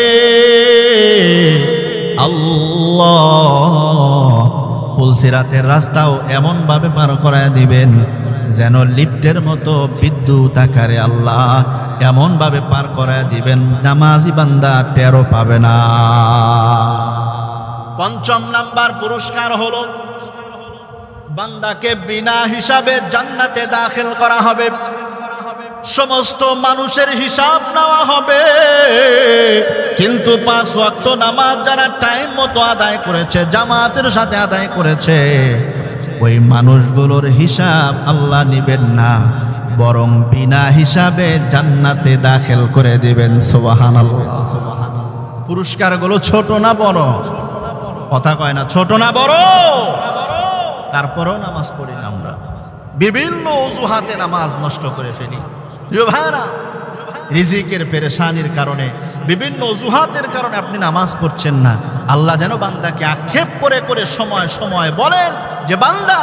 আল্লাহ। পুলসিরাতের রাস্তাও এমন ভাবে পার করায় দিবেন যেন লিফটের মতো বিদ্যুৎ আকারে আল্লাহ এমন ভাবে পার করায় দিবেন, নামাজি বান্দা টেরও পাবে না। পঞ্চম নাম্বার পুরস্কার হলো বান্দাকে বিনা হিসাবে জান্নাতে দাখিল করা হবে। সমস্ত মানুষের হিসাব নেওয়া হবে, কিন্তু 5 ওয়াক্ত নামাজ যারা টাইম মতো আদায় করেছে, জামাতের সাথে আদায় করেছে, ওই মানুষগুলোর হিসাব আল্লাহ নিবেন না, বরং বিনা হিসাবে জান্নাতে দাখিল করে দিবেন। সুবহানাল্লাহ। পুরস্কারগুলো ছোট না বড়? কথা কয় না, ছোট না বড়? তারপরেও নামাজ পড়ি না আমরা, বিভিন্ন অজুহাতে নামাজ নষ্ট করে ফেলি। প্রিয় ভাইরা, রিজিকের পেরেশানির কারণে, বিভিন্ন অজুহাতের কারণে আপনি নামাজ পড়ছেন না। আল্লাহ যেন বান্দাকে আক্ষেপ করে করে সময় সময় বলেন যে বান্দা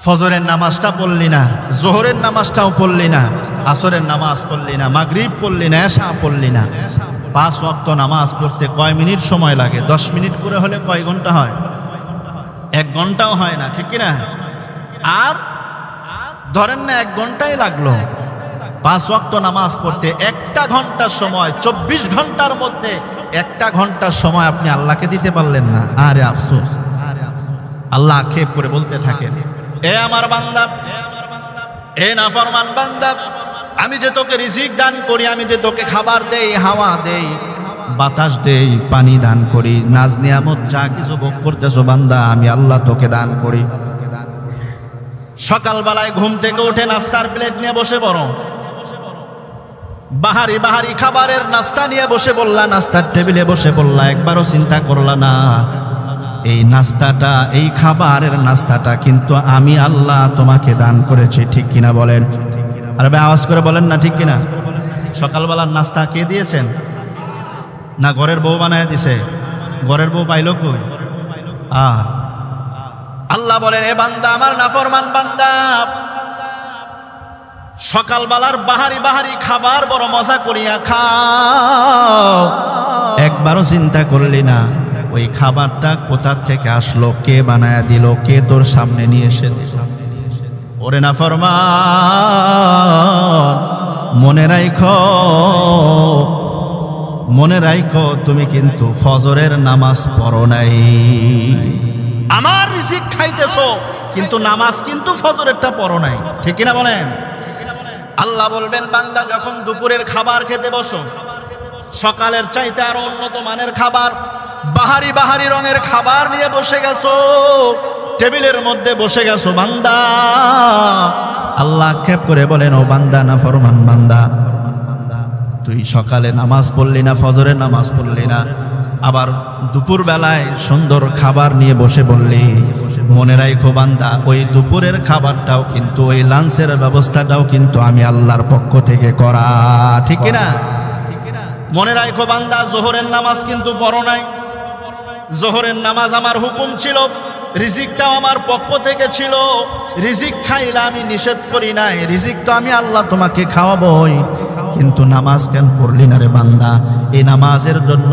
ফজরের নামাজটা পড়লি না, জোহরের নামাজটাও পড়লি না, আসরের নামাজ পড়লি না, মাগরিব পড়লি না, এশা পড়লি না। 5 ওয়াক্ত নামাজ পড়তে কয় মিনিট সময় লাগে? 10 মিনিট করে হলে কয় ঘন্টা হয়? 1 ঘন্টাও হয় না, ঠিক কিনা? আর ধরেন না 1 ঘন্টাই লাগলো, 5 ওয়াক্ত নামাজ পড়তে 1টা ঘন্টার সময়, 24 ঘন্টার মধ্যে 1টা ঘন্টার সময় আপনি আল্লাহকে দিতে পারলেন না। আরে আফসোস। আল্লাহ আক্ষেপ করে বলতে থাকেন, এ আমার বান্দা, এ নাফরমান বান্দা, আমি যে তোকে রিজিক দান করি, আমি যে তোকে খাবার দেই, হাওয়া দেই, বাতাস দেই, পানি দান করি, নাজ নিয়ামত যা কিছু ভোগ করতেছো বান্দা, আমি আল্লাহ তোকে দান করি। সকালবেলায় ঘুম থেকে উঠে নাস্তার প্লেট নিয়ে বসে পড়ো, বাহারি বাহারি খাবারের নাস্তা নিয়ে বসে পড়লা, নাস্তার টেবিলে বসে পড়লা, একবারও চিন্তা করলা না এই নাস্তাটা, এই খাবারের নাস্তাটা কিন্তু আমি আল্লাহ তোমাকে দান করেছি, ঠিক কিনা বলেন? আরে ভাই আওয়াজ করে বলেন না, ঠিক কিনা? সকালবেলার নাস্তা কে দিয়েছেন? না ঘরের বউ বানায় দিছে? ঘরের বউ পাইল কই? আল্লাহ বলেন, এ বান্দা, আমার নাফরমান বান্দা, সকালবেলার বাহারি বাহারি খাবার বড় মজা করিয়া খাও, একবারও চিন্তা করলি না ওই খাবারটা কোথা থেকে আসলো, কে বানায়া দিল, কে তোর সামনে নিয়ে এসে দিল? ওরে নাফরমান, মনে রাখো, মনে রাখো, তুমি কিন্তু ফজরের নামাজ পড়ো নাই। আমার রিজিক খাইতেছো কিন্তু নামাজ কিন্তু ফজরেরটা পড়ো নাই, ঠিক কিনা বলেন? আল্লাহ বলবেন, বান্দা যখন দুপুরের খাবার খেতে বসো, সকালের চাইতে আরো উন্নত মানের খাবার, বাহারি বাহারি রঙের খাবার নিয়ে বসে গেছো, টেবিলের মধ্যে বসে গেছো, বান্দা আল্লাহ আক্ষেপ করে বলেন, ও বান্দা, নাফরমান বান্দা, তুই সকালে নামাজ পড়লি না, ফজরের নামাজ পড়লি না, আবার দুপুর বেলায় সুন্দর খাবার নিয়ে বসে বললি। মনে রাখো বান্দা, ওই দুপুরের খাবারটাও কিন্তু, ওই লাঞ্চের ব্যবস্থাটাও কিন্তু আমি আল্লাহর পক্ষ থেকে করা, ঠিক কিনা? মনে রাখো বান্দা, জোহরের নামাজ কিন্তু পড়ো নাই। জোহরের নামাজ আমার হুকুম ছিল, রিজিকটাও আমার পক্ষ থেকে ছিল, রিজিক খাইলে আমি নিষেধ করি নাই, রিজিক তো আমি আল্লাহ তোমাকে খাওয়াবই, কিন্তু নামাজ কেন পড়লি না রে বান্দা? এই নামাজের জন্য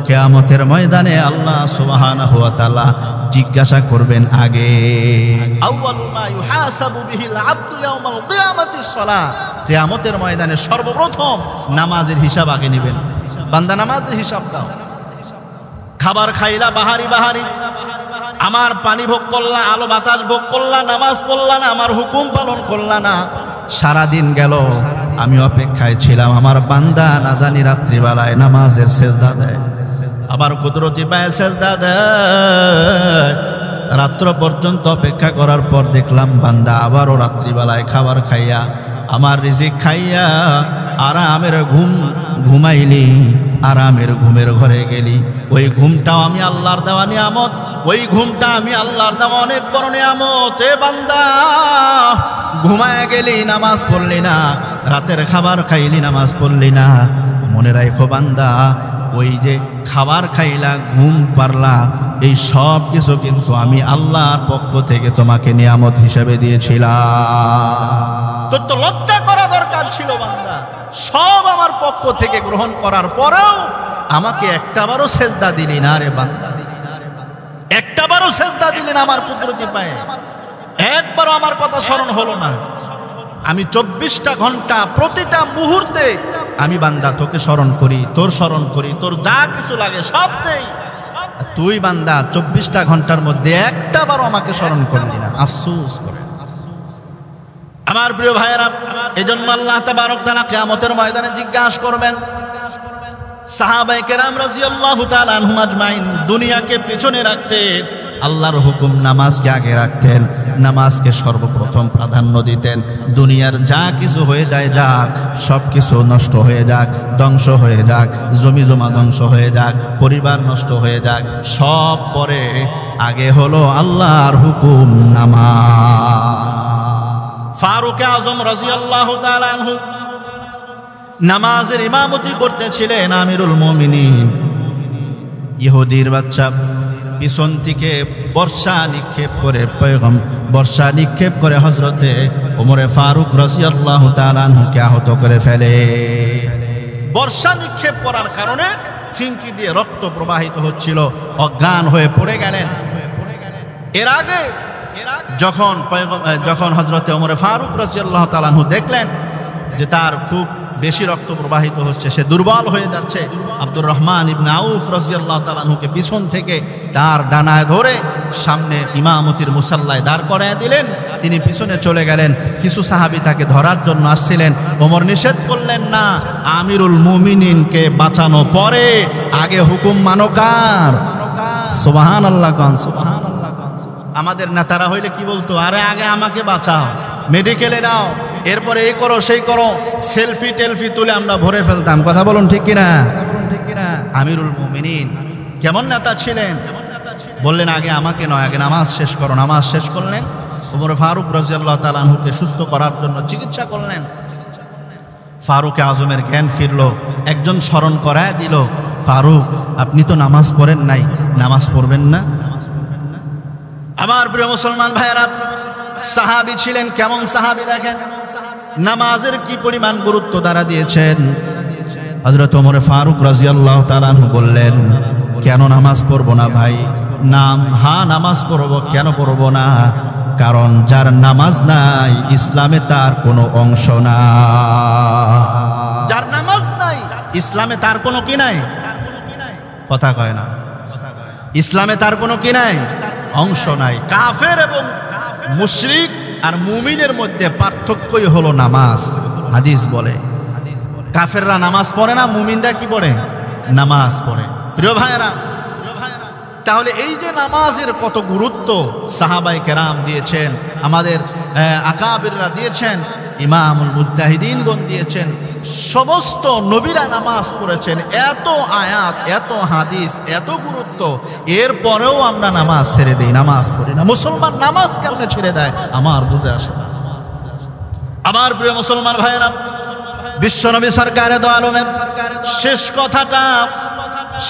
কিয়ামতের ময়দানে আল্লাহ সুবহানাহু ওয়া তাআলা জিজ্ঞাসা করবেন আগে। আউয়ালু মা ইউহাসাবু বিহিল আবদু ইয়াউমাল কিয়ামাতিস সালাহ, কিয়ামতের ময়দানে সর্বপ্রথম নামাজের হিসাব আগে নেবেন। বান্দা নামাজের হিসাব দাও। খাবার খাইলা বাহারি বাহারি, আমার পানি ভোগ করলা, আলো বাতাস ভোগ করলা, নামাজ পড়লা না, আমার হুকুম পালন করলা না, সারাদিন গেল আমি অপেক্ষায় ছিলাম আমার বান্দা না জানি রাত্রিবেলায় নামাজের সেজদা দেয়, আবার কুদরতি পায়ে সেজদা দেয়। রাত্র পর্যন্ত অপেক্ষা করার পর দেখলাম বান্দা আবারও রাত্রিবেলায় খাবার খাইয়া, আমার রিজিক খাইয়া আরামের ঘুমাইলি, আরামের ঘুমের ঘরে গেলি। ওই ঘুমটাও আমি আল্লাহর দেওয়া নিয়ামত, ওই ঘুমটা আমি আল্লাহর দেওয়া অনেক বড় নিয়ামত। এ বান্দা, ঘুমায় গেলি, নামাজ পড়লি না, রাতের খাবার খাইলি, নামাজ পড়লি না। মনে রাখো বান্দা, ওই যে খাবার খাইলা, ঘুম পারলা, এই সব কিছু কিন্তু আমি আল্লাহর পক্ষ থেকে তোমাকে নিয়ামত হিসেবে দিয়েছিলাম। তোর তো লজ্জা করা দরকার ছিল বান্দা, সব আমার পক্ষ থেকে গ্রহণ করার পরেও আমাকে একটাবারও সেজদা দিলি না রে বান্দা, একটাবারও সেজদা দিলি না আমার কুদরতি পায়ে, একবারও আমার কথা স্মরণ হলো না। আমি 24টা ঘন্টা প্রতিটা মুহূর্তে আমি বান্দা তোকে স্মরণ করি, তোর স্মরণ করি, তোর যা কিছু লাগে সব দেই। তুই বান্দা 24টা ঘন্টার মধ্যে একটাবারও আমাকে স্মরণ করলি না, আফসোস করে। আমার প্রিয় ভাইয়েরা, এজন্য আল্লাহ তাবারক তাআলা কিয়ামতের ময়দানে জিজ্ঞাসা করবেন। সাহাবায়ে কেরাম রাদিয়াল্লাহু তাআলা আনহুম আজমাইন দুনিয়াকে পেছনে রাখতেন, আল্লাহর হুকুম নামাজকে আগে রাখতেন, নামাজকে সর্বপ্রথম প্রাধান্য দিতেন। দুনিয়ার যা কিছু হয়ে যায় যাক, সব কিছু নষ্ট হয়ে যাক, ধ্বংস হয়ে যাক, জমি জমা ধ্বংস হয়ে যাক, পরিবার নষ্ট হয়ে যাক, সব পরে, আগে হলো আল্লাহর হুকুম নামাজ। ফারুক আজম রাদিয়াল্লাহু তাআলা আনহু নামাজের ইমামতি করতেছিলেন, আমিরুল মুমিনিন। ইহুদির বাচ্চা পিছন থেকে বর্ষা নিক্ষেপ করে হযরতে ওমরে ফারুক রাদিয়াল্লাহু তাআলা আনহুকে আহত করে ফেলে। বর্ষা নিক্ষেপ করার কারণে ফিনকি দিয়ে রক্ত প্রবাহিত হচ্ছিল, অজ্ঞান হয়ে পড়ে গেলেন। এর আগে যখন হযরতে ওমরে ফারুক রাদিয়াল্লাহু তাআলা আনহু দেখলেন যে তার খুব বেশি রক্ত প্রবাহিত হচ্ছে, সে দুর্বল হয়ে যাচ্ছে। আব্দুর রহমান ইবনে আউফ রাদিয়াল্লাহু তাআলা আনহুকে পিছন থেকে তার ডানায় ধরে সামনে ইমামতির মুসাল্লায় দাঁড় করায় দিলেন। তিনি পিছনে চলে গেলেন। কিছু সাহাবী তাকে ধরার জন্য আসছিলেন। ওমর নিষেধ করলেন, না, আমিরুল মুমিনিনকে বাঁচানো পরে, আগে হুকুম মানো কার? সুবহানাল্লাহ কান, সুবহানাল্লাহ কান। আমাদের নেতারা হইলে কি বলতো? আরে আগে আমাকে বাঁচাও, মেডিকেলে নাও, এরপরে এই করো সেই করো, সেলফি টেলফি তুলে আমরা ভরে ফেলতাম। কথা বলুন ঠিক কিনা? আমিরুল মুমিনিন কেমন নেতা ছিলেন? বললেন আগে আমাকে নয়, আগে নামাজ শেষ করো। নামাজ শেষ করলেন। ওমর ফারুক রাদিয়াল্লাহু তাআলা আনহুকে সুস্থ করার জন্য চিকিৎসা করলেন। ফারুক আজমের জ্ঞান ফিরল। একজন স্মরণ করায় দিল, ফারুক আপনি তো নামাজ পড়েন নাই, নামাজ পড়বেন না? আমার প্রিয় মুসলমান ভাইয়েরা, সাহাবী ছিলেন কেমন সাহাবী দেখেন, নামাজের কি পরিমাণ গুরুত্ব দ্বারা দিয়েছেন। হযরত ওমর ফারুক রাদিয়াল্লাহু তাআলা আনহু বললেন, কেন নামাজ পড়ব না ভাই? নামাজ পড়ব। কেন পড়ব না? কারণ যার নামাজ নাই ইসলামে তার কোনো অংশ না। যার নামাজ নাই ইসলামে তার কোনো কি নাই? কথা কয় না। ইসলামে তার কোনো কি নাই? অংশ নাই। কাফের এবং মুশরিক আর মুমিনের মধ্যে পার্থক্যই হলো নামাজ। হাদিস বলে কাফেররা নামাজ পড়ে না, মুমিনরা কি পড়ে? নামাজ পড়ে। প্রিয় ভাইয়েরা, তাহলে এই যে নামাজের কত গুরুত্ব সাহাবায়ে কেরাম দিয়েছেন, আমাদের আকাবিররা দিয়েছেন, ইমামুল মুজতাহিদিনগণ দিয়েছেন, সমস্ত নবীরা নামাজ পড়েছেন। এত আয়াত, এত হাদিস, এত গুরুত্ব, এরপরেও আমরা নামাজ ছেড়ে দিই, নামাজ পড়ি না। মুসলমান নামাজ কেমনে ছেড়ে দেয় আমার বুঝে আসে না। আমার প্রিয় মুসলমান ভাইয়েরা, বিশ্বনবী সরকারে দো আলমের শেষ কথাটা,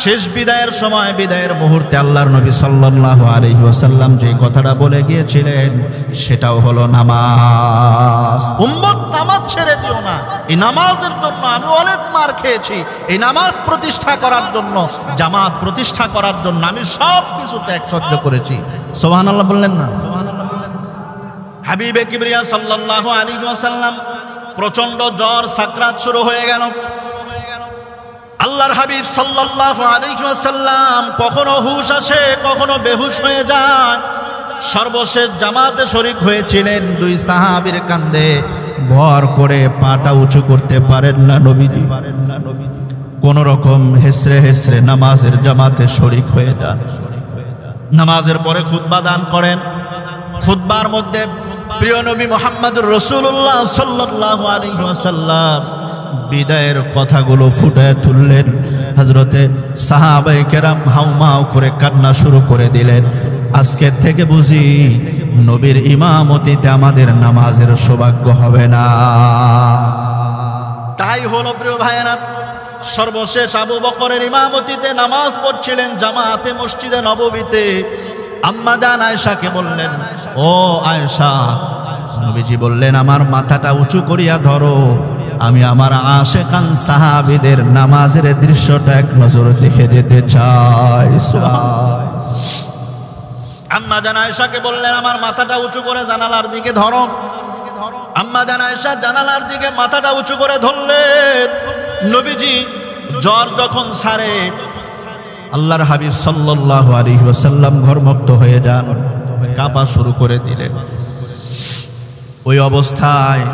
শেষ বিদায়ের সময়, বিদায়ের মুহূর্তে আল্লাহর নবী সাল্লাল্লাহু আলাইহি ওয়াসাল্লাম যে কথাটা বলে গিয়েছিলেন সেটাও হলো নামাজ। উম্মত নামাজ ছেড়ে দিও না। এই নামাজের জন্য আমি অনেক মার খেয়েছি। এই নামাজ প্রতিষ্ঠা করার জন্য, জামাত প্রতিষ্ঠা করার জন্য আমি সব কিছু ত্যাগ সহ্য করেছি। সুবহানাল্লাহ বললেন না? হাবিবে কিবরিয়া সাল্লাল্লাহু আলাইহি ওয়াসাল্লাম প্রচন্ড জ্বর, সাকরাত শুরু হয়ে গেল। আল্লাহর হাবিব সাল্লাল্লাহু আলাইহি ওয়াসাল্লাম কখনো হুশ আসে, কখনো বেহুশ হয়ে যায়। সর্বশেষ জামাতে শরীক হয়েছিলেন। দুই সাহাবীর কাঁধে ভর করে পাটা উঁচু করতে পারেন না নবীজি। কোন রকম হেসরে হেসরে নামাজের জামাতে শরীক হয়ে যান। নামাজের পরে খুতবা দান করেন। খুতবার মধ্যে প্রিয় নবী মুহাম্মদুর রাসূলুল্লাহ সাল্লাল্লাহু আলাইহি ওয়াসাল্লাম বিদায়ের কথাগুলো ফুটায় তুললেন। হযরতে সাহাবায়ে কেরাম হাউমাউ করে কান্না শুরু করে দিলেন। আজকে থেকে বুঝি নবীর ইমামতিতে আমাদের নামাজের সৌভাগ্য হবে না। তাই হলো প্রিয় ভাইয়েরা, সর্বশেষ আবু বকরের ইমামতিতে নামাজ পড়ছিলেন জামাতে মসজিদে নববীতে। আম্মা জান আয়েশাকে বললেন, ও আয়েশা, নবীজি বললেন আমার মাথাটা উঁচু করিয়া ধরো, আমি আমার আশেকান সাহাবীদের নামাজের দৃশ্যটা এক নজর দেখে যেতে চাই। আম্মা জান আয়েশাকে বললেন আমার মাথাটা উঁচু করে জানালার দিকে ধরো। আম্মা জান আয়েশা জানালার দিকে মাথাটা উঁচু করে ধরলেন। নবীজি জ্বর যখন ছাড়ে, আল্লাহর হাবিব সাল্লাল্লাহু আলাইহি ওয়াসাল্লাম ঘরমুক্ত হয়ে যান, কাঁপা শুরু করে দিলেন। ওই অবস্থায়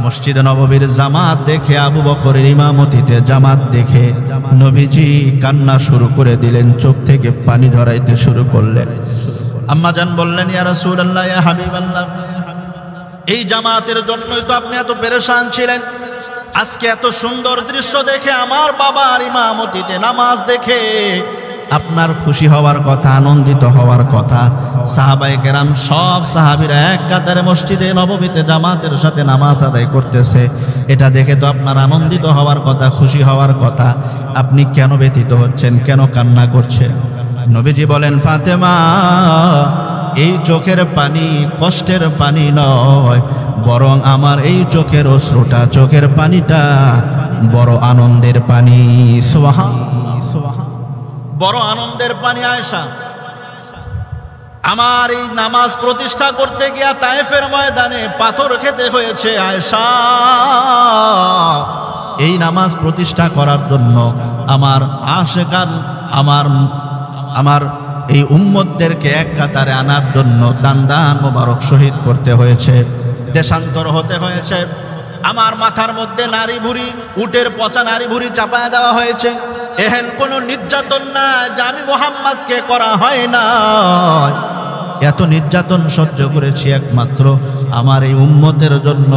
মসজিদে নববীর জামাত দেখে, আবু বকরের ইমামতিতে জামাত দেখে নবীজি কান্না শুরু করে দিলেন, চোখ থেকে পানি ঝরাইতে শুরু করলেন। আম্মা জান বললেন, ইয়া রাসূলুল্লাহ, ইয়া হাবিবাল্লাহ, এই জামাতের জন্যই তো আপনি এত পেরেশান ছিলেন। আজকে এত সুন্দর দৃশ্য দেখে, আমার বাবার ইমামতিতে নামাজ দেখে আপনার খুশি হওয়ার কথা, আনন্দিত হওয়ার কথা। সাহাবায়ে কেরাম সব সাহাবীরা এক কাতারে মসজিদে নববীতে জামাতের সাথে নামাজ আদায় করতেছে, এটা দেখে তো আপনার আনন্দিত হওয়ার কথা, খুশি হওয়ার কথা। আপনি কেন ব্যথিত হচ্ছেন, কেন কান্না করছেন? নবীজি বলেন, ফাতেমা, এই চোখের পানি কষ্টের পানি নয়, বরং আমার এই চোখের অশ্রুটা, চোখের পানিটা বড় আনন্দের পানি। সুবহানাল্লাহ, বড় আনন্দের পানি। আয়েশা, আমার এই নামাজ প্রতিষ্ঠা করতে গিয়া তায়েফের ময়দানে পাথর খেতে হয়েছে আয়েশা। এই নামাজ প্রতিষ্ঠা করার জন্য আমার আশেকান আমার এই উম্মতদেরকে এক কাতারে আনার জন্য দান মোবারক শহীদ করতে হয়েছে, দেশান্তর হতে হয়েছে। আমার মাথার মধ্যে নারী ভুঁড়ি, উটের পচা নারী ভুঁড়ি চাপায় দেওয়া হয়েছে। এহেন কোনো নির্যাতন না যা আমি মুহাম্মদকে করা হয় না। এত নির্যাতন সহ্য করেছি একমাত্র আমার এই উম্মতের জন্য,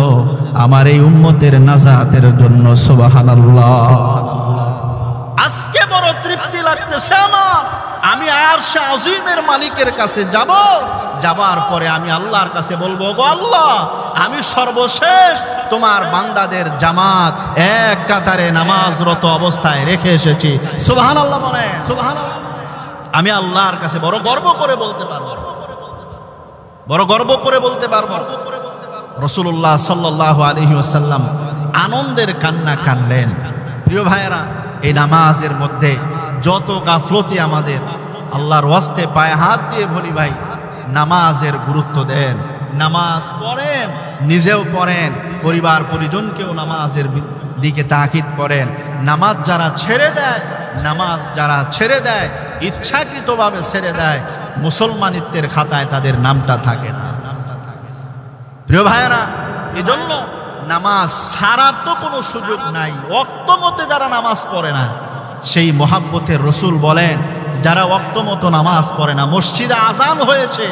আমার এই উম্মতের নাজাতের জন্য। সুবহানাল্লাহ। আজকে বড় তৃপ্তি লাগতেছে আমার। আমি আরশে আজিমের মালিকের কাছে যাব, যাবার পরে আমি আল্লাহর কাছে বলবো, গো আল্লাহ, আমি সর্বশেষ তোমার বান্দাদের জামাত এক কাতারে নামাজরত অবস্থায় রেখে এসেছি। সুবহানাল্লাহ বলে, সুবহানাল্লাহ। আমি আল্লাহর কাছে বড় গর্ব করে বলতে পারবো, বড় গর্ব করে বলতে পারবো। রাসূলুল্লাহ সাল্লাল্লাহু আলাইহি ওয়াসাল্লাম আনন্দের কান্না কানলেন। প্রিয় ভাইয়েরা, এই নামাজের মধ্যে যত গাফলতি আমাদের, আল্লাহর ওয়াস্তে পায়ে হাত দিয়ে বলি ভাই, নামাজের গুরুত্ব দেন, নামাজ পড়েন, নিজেও পড়েন, পরিবার পরিজনকেও নামাজের দিকে তাকিদ করেন। নামাজ যারা ছেড়ে দেয়, নামাজ যারা ছেড়ে দেয়, ইচ্ছাকৃতভাবে ছেড়ে দেয়, মুসলমানিত্বের খাতায় তাদের নামটা থাকে না। প্রিয় ভাইয়েরা, এজন্য নামাজ ছাড়ার তো কোনো সুযোগ নাই। ওয়াক্ত মতে যারা নামাজ পড়ে না, সেই মহাব্বতের রসুল বলেন, যারা ওয়াক্ত মতো নামাজ পড়ে না, মসজিদে আজান হয়েছে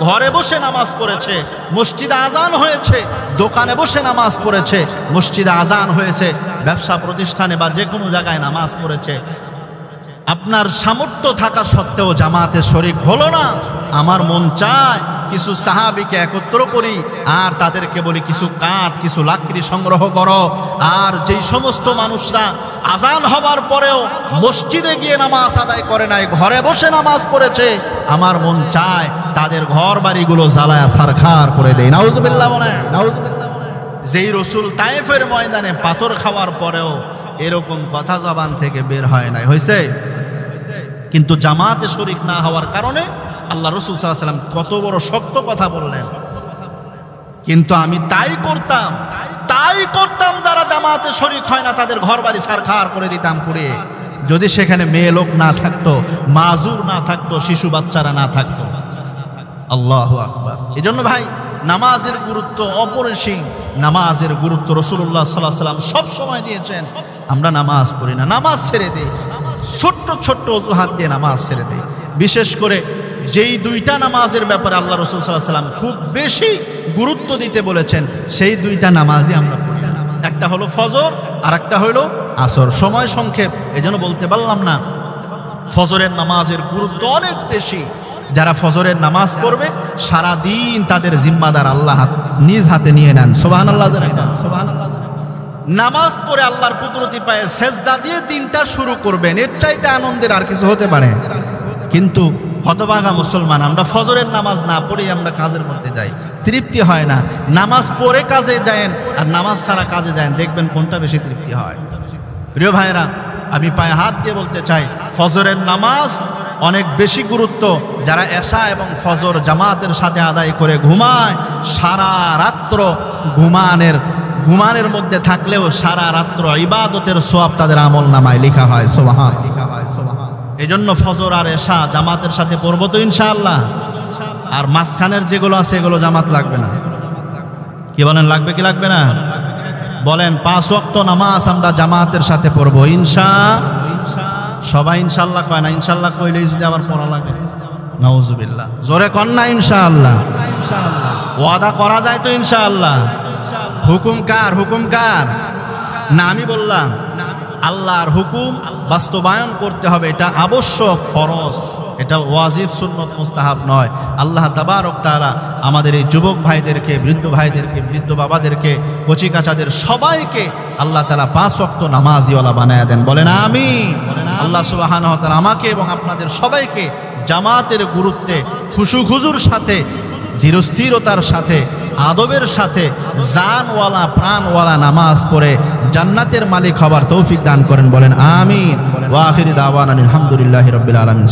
ঘরে বসে নামাজ পড়েছে, মসজিদে আজান হয়েছে দোকানে বসে নামাজ পড়েছে, মসজিদে আজান হয়েছে ব্যবসা প্রতিষ্ঠানে বা যে কোনো জায়গায় নামাজ পড়েছে, আপনার সামর্থ্য থাকা সত্ত্বেও জামাতে শরীক হলো না, আমার মন চায় কিছু সাহাবীকে একত্র করি আর তাদেরকে বলি কিছু কাঠ, কিছু লাকড়ি সংগ্রহ করো। আর যেই সমস্ত মানুষরা আজান হবার পরেও মসজিদে গিয়ে নামাজ আদায় করে নাই, ঘরে বসে নামাজ পড়েছে, আমার মন চায় তাদের ঘর বাড়িগুলো জ্বালায়া ছারখার করে দেয়। নাউজুবিল্লাহ বলে, নাউজুবিল্লাহ। যেই রসুল তায়েফের ময়দানে পাথর খাওয়ার পরেও এরকম কথা জবান থেকে বের হয় নাই, হয়েছে? কিন্তু জামাতে শরীক না হওয়ার কারণে আল্লাহ রাসূল সাল্লাল্লাহু আলাইহি ওয়াসাল্লাম কত বড় শক্ত কথা বললেন। কিন্তু আমি তাই করতাম যারা জামাতে শরীক হয় না তাদের ঘর বাড়ি ছারখার করে দিতাম পুড়িয়ে, যদি সেখানে মেয়ে লোক না থাকতো, মাজুর না থাকতো, শিশু বাচ্চারা না থাকতো। আল্লাহু আকবার। এজন্য ভাই, নামাজের গুরুত্ব অপরিসীম। নামাজের গুরুত্ব রাসূলুল্লাহ সাল্লাল্লাহু আলাইহি ওয়াসাল্লাম সব সময় দিয়েছেন। আমরা নামাজ পড়ি না, নামাজ ছেড়ে দিই, ছোট্ট ছোট্ট অজুহাত দিয়ে নামাজ ছেড়ে দিই। বিশেষ করে যেই দুইটা নামাজের ব্যাপারে আল্লাহ রাসূল সাল্লাল্লাহু আলাইহি ওয়াসাল্লাম খুব বেশি গুরুত্ব দিতে বলেছেন, সেই দুইটা নামাজই আমরা পড়ি না। একটা হলো ফজর আর একটা হলো আসর। সময় সংক্ষেপ, এজন্য বলতে পারলাম না। ফজরের নামাজের গুরুত্ব অনেক বেশি। যারা ফজরের নামাজ পড়বে সারা দিন তাদের জিম্মাদার আল্লাহ নিজ হাতে নিয়ে নেন। সুবহানাল্লাহ, সুবহানাল্লাহ। নামাজ পড়ে আল্লাহর কুদরতি পায়ে সেজদা দিয়ে দিনটা শুরু করবেন, এর চাইতে আনন্দের আর কিছু হতে পারে? কিন্তু হতভাগা মুসলমান, আমরা ফজরের নামাজ না পড়েই আমরা কাজের মধ্যে যাই, তৃপ্তি হয় না। নামাজ পড়ে কাজে যায়েন আর নামাজ ছাড়া কাজে যায়েন, দেখবেন কোনটা বেশি তৃপ্তি হয়। প্রিয় ভাইরা, আমি পায়ে হাত দিয়ে বলতে চাই, ফজরের নামাজ অনেক বেশি গুরুত্ব। যারা এশা এবং ফজর জামাতের সাথে আদায় করে ঘুমায়, সারা রাত্র ঘুমানের মধ্যে থাকলেও সারা রাত্র ইবাদতের সওয়াব তাদের আমল নামায় লেখা হয়। সুবহান, লেখা হয়। সুবহান। এই জন্য ফজর আর এশা জামাতের সাথে পড়বো তো ইনশাআল্লাহ। আর মাঝখানের যেগুলো আছে এগুলো জামাত লাগবে না। কি বলেন, লাগবে কি লাগবে না? বলেন, 5 ওয়াক্ত নামাজ আমরা জামাতের সাথে পড়বো সবাই ইনশাআল্লাহ কয় না। ইনশাআল্লাহ কইলেই যদি আবার পড়া লাগে, নাউজুবিল্লাহ। জোরে কন না ইনশাআল্লাহ। ওয়াদা করা যায় তো ইনশাআল্লাহ? হুকুম কার? হুকুম কার? না আমি বললাম? আল্লাহর হুকুম বাস্তবায়ন করতে হবে, এটা আবশ্যক, ফরজ, এটা ওয়াজিব, সুন্নত, মুস্তাহাব নয়। আল্লাহ তাবারক তাআলা আমাদের এই যুবক ভাইদেরকে, বৃদ্ধ ভাইদেরকে, বৃদ্ধ বাবাদেরকে, কচি কাচাদের সবাইকে আল্লাহ তাআলা 5 ওয়াক্ত নামাজিওয়ালা বানায়া দেন। বলেন আমিন। আল্লাহ সুবহানাহু ওয়া তাআলা আমাকে এবং আপনাদের সবাইকে জামাতের গুরুত্বে খুশুখুজুর সাথে, ধীরস্থিরতার সাথে, আদবের সাথে জানওয়ালা প্রাণওয়ালা নামাজ পড়ে জান্নাতের মালিক হবার তৌফিক দান করেন। বলেন আমিন। ওয়া আখিরি দাওয়ানা আলহামদুলিল্লাহি রাব্বিল আলামিন।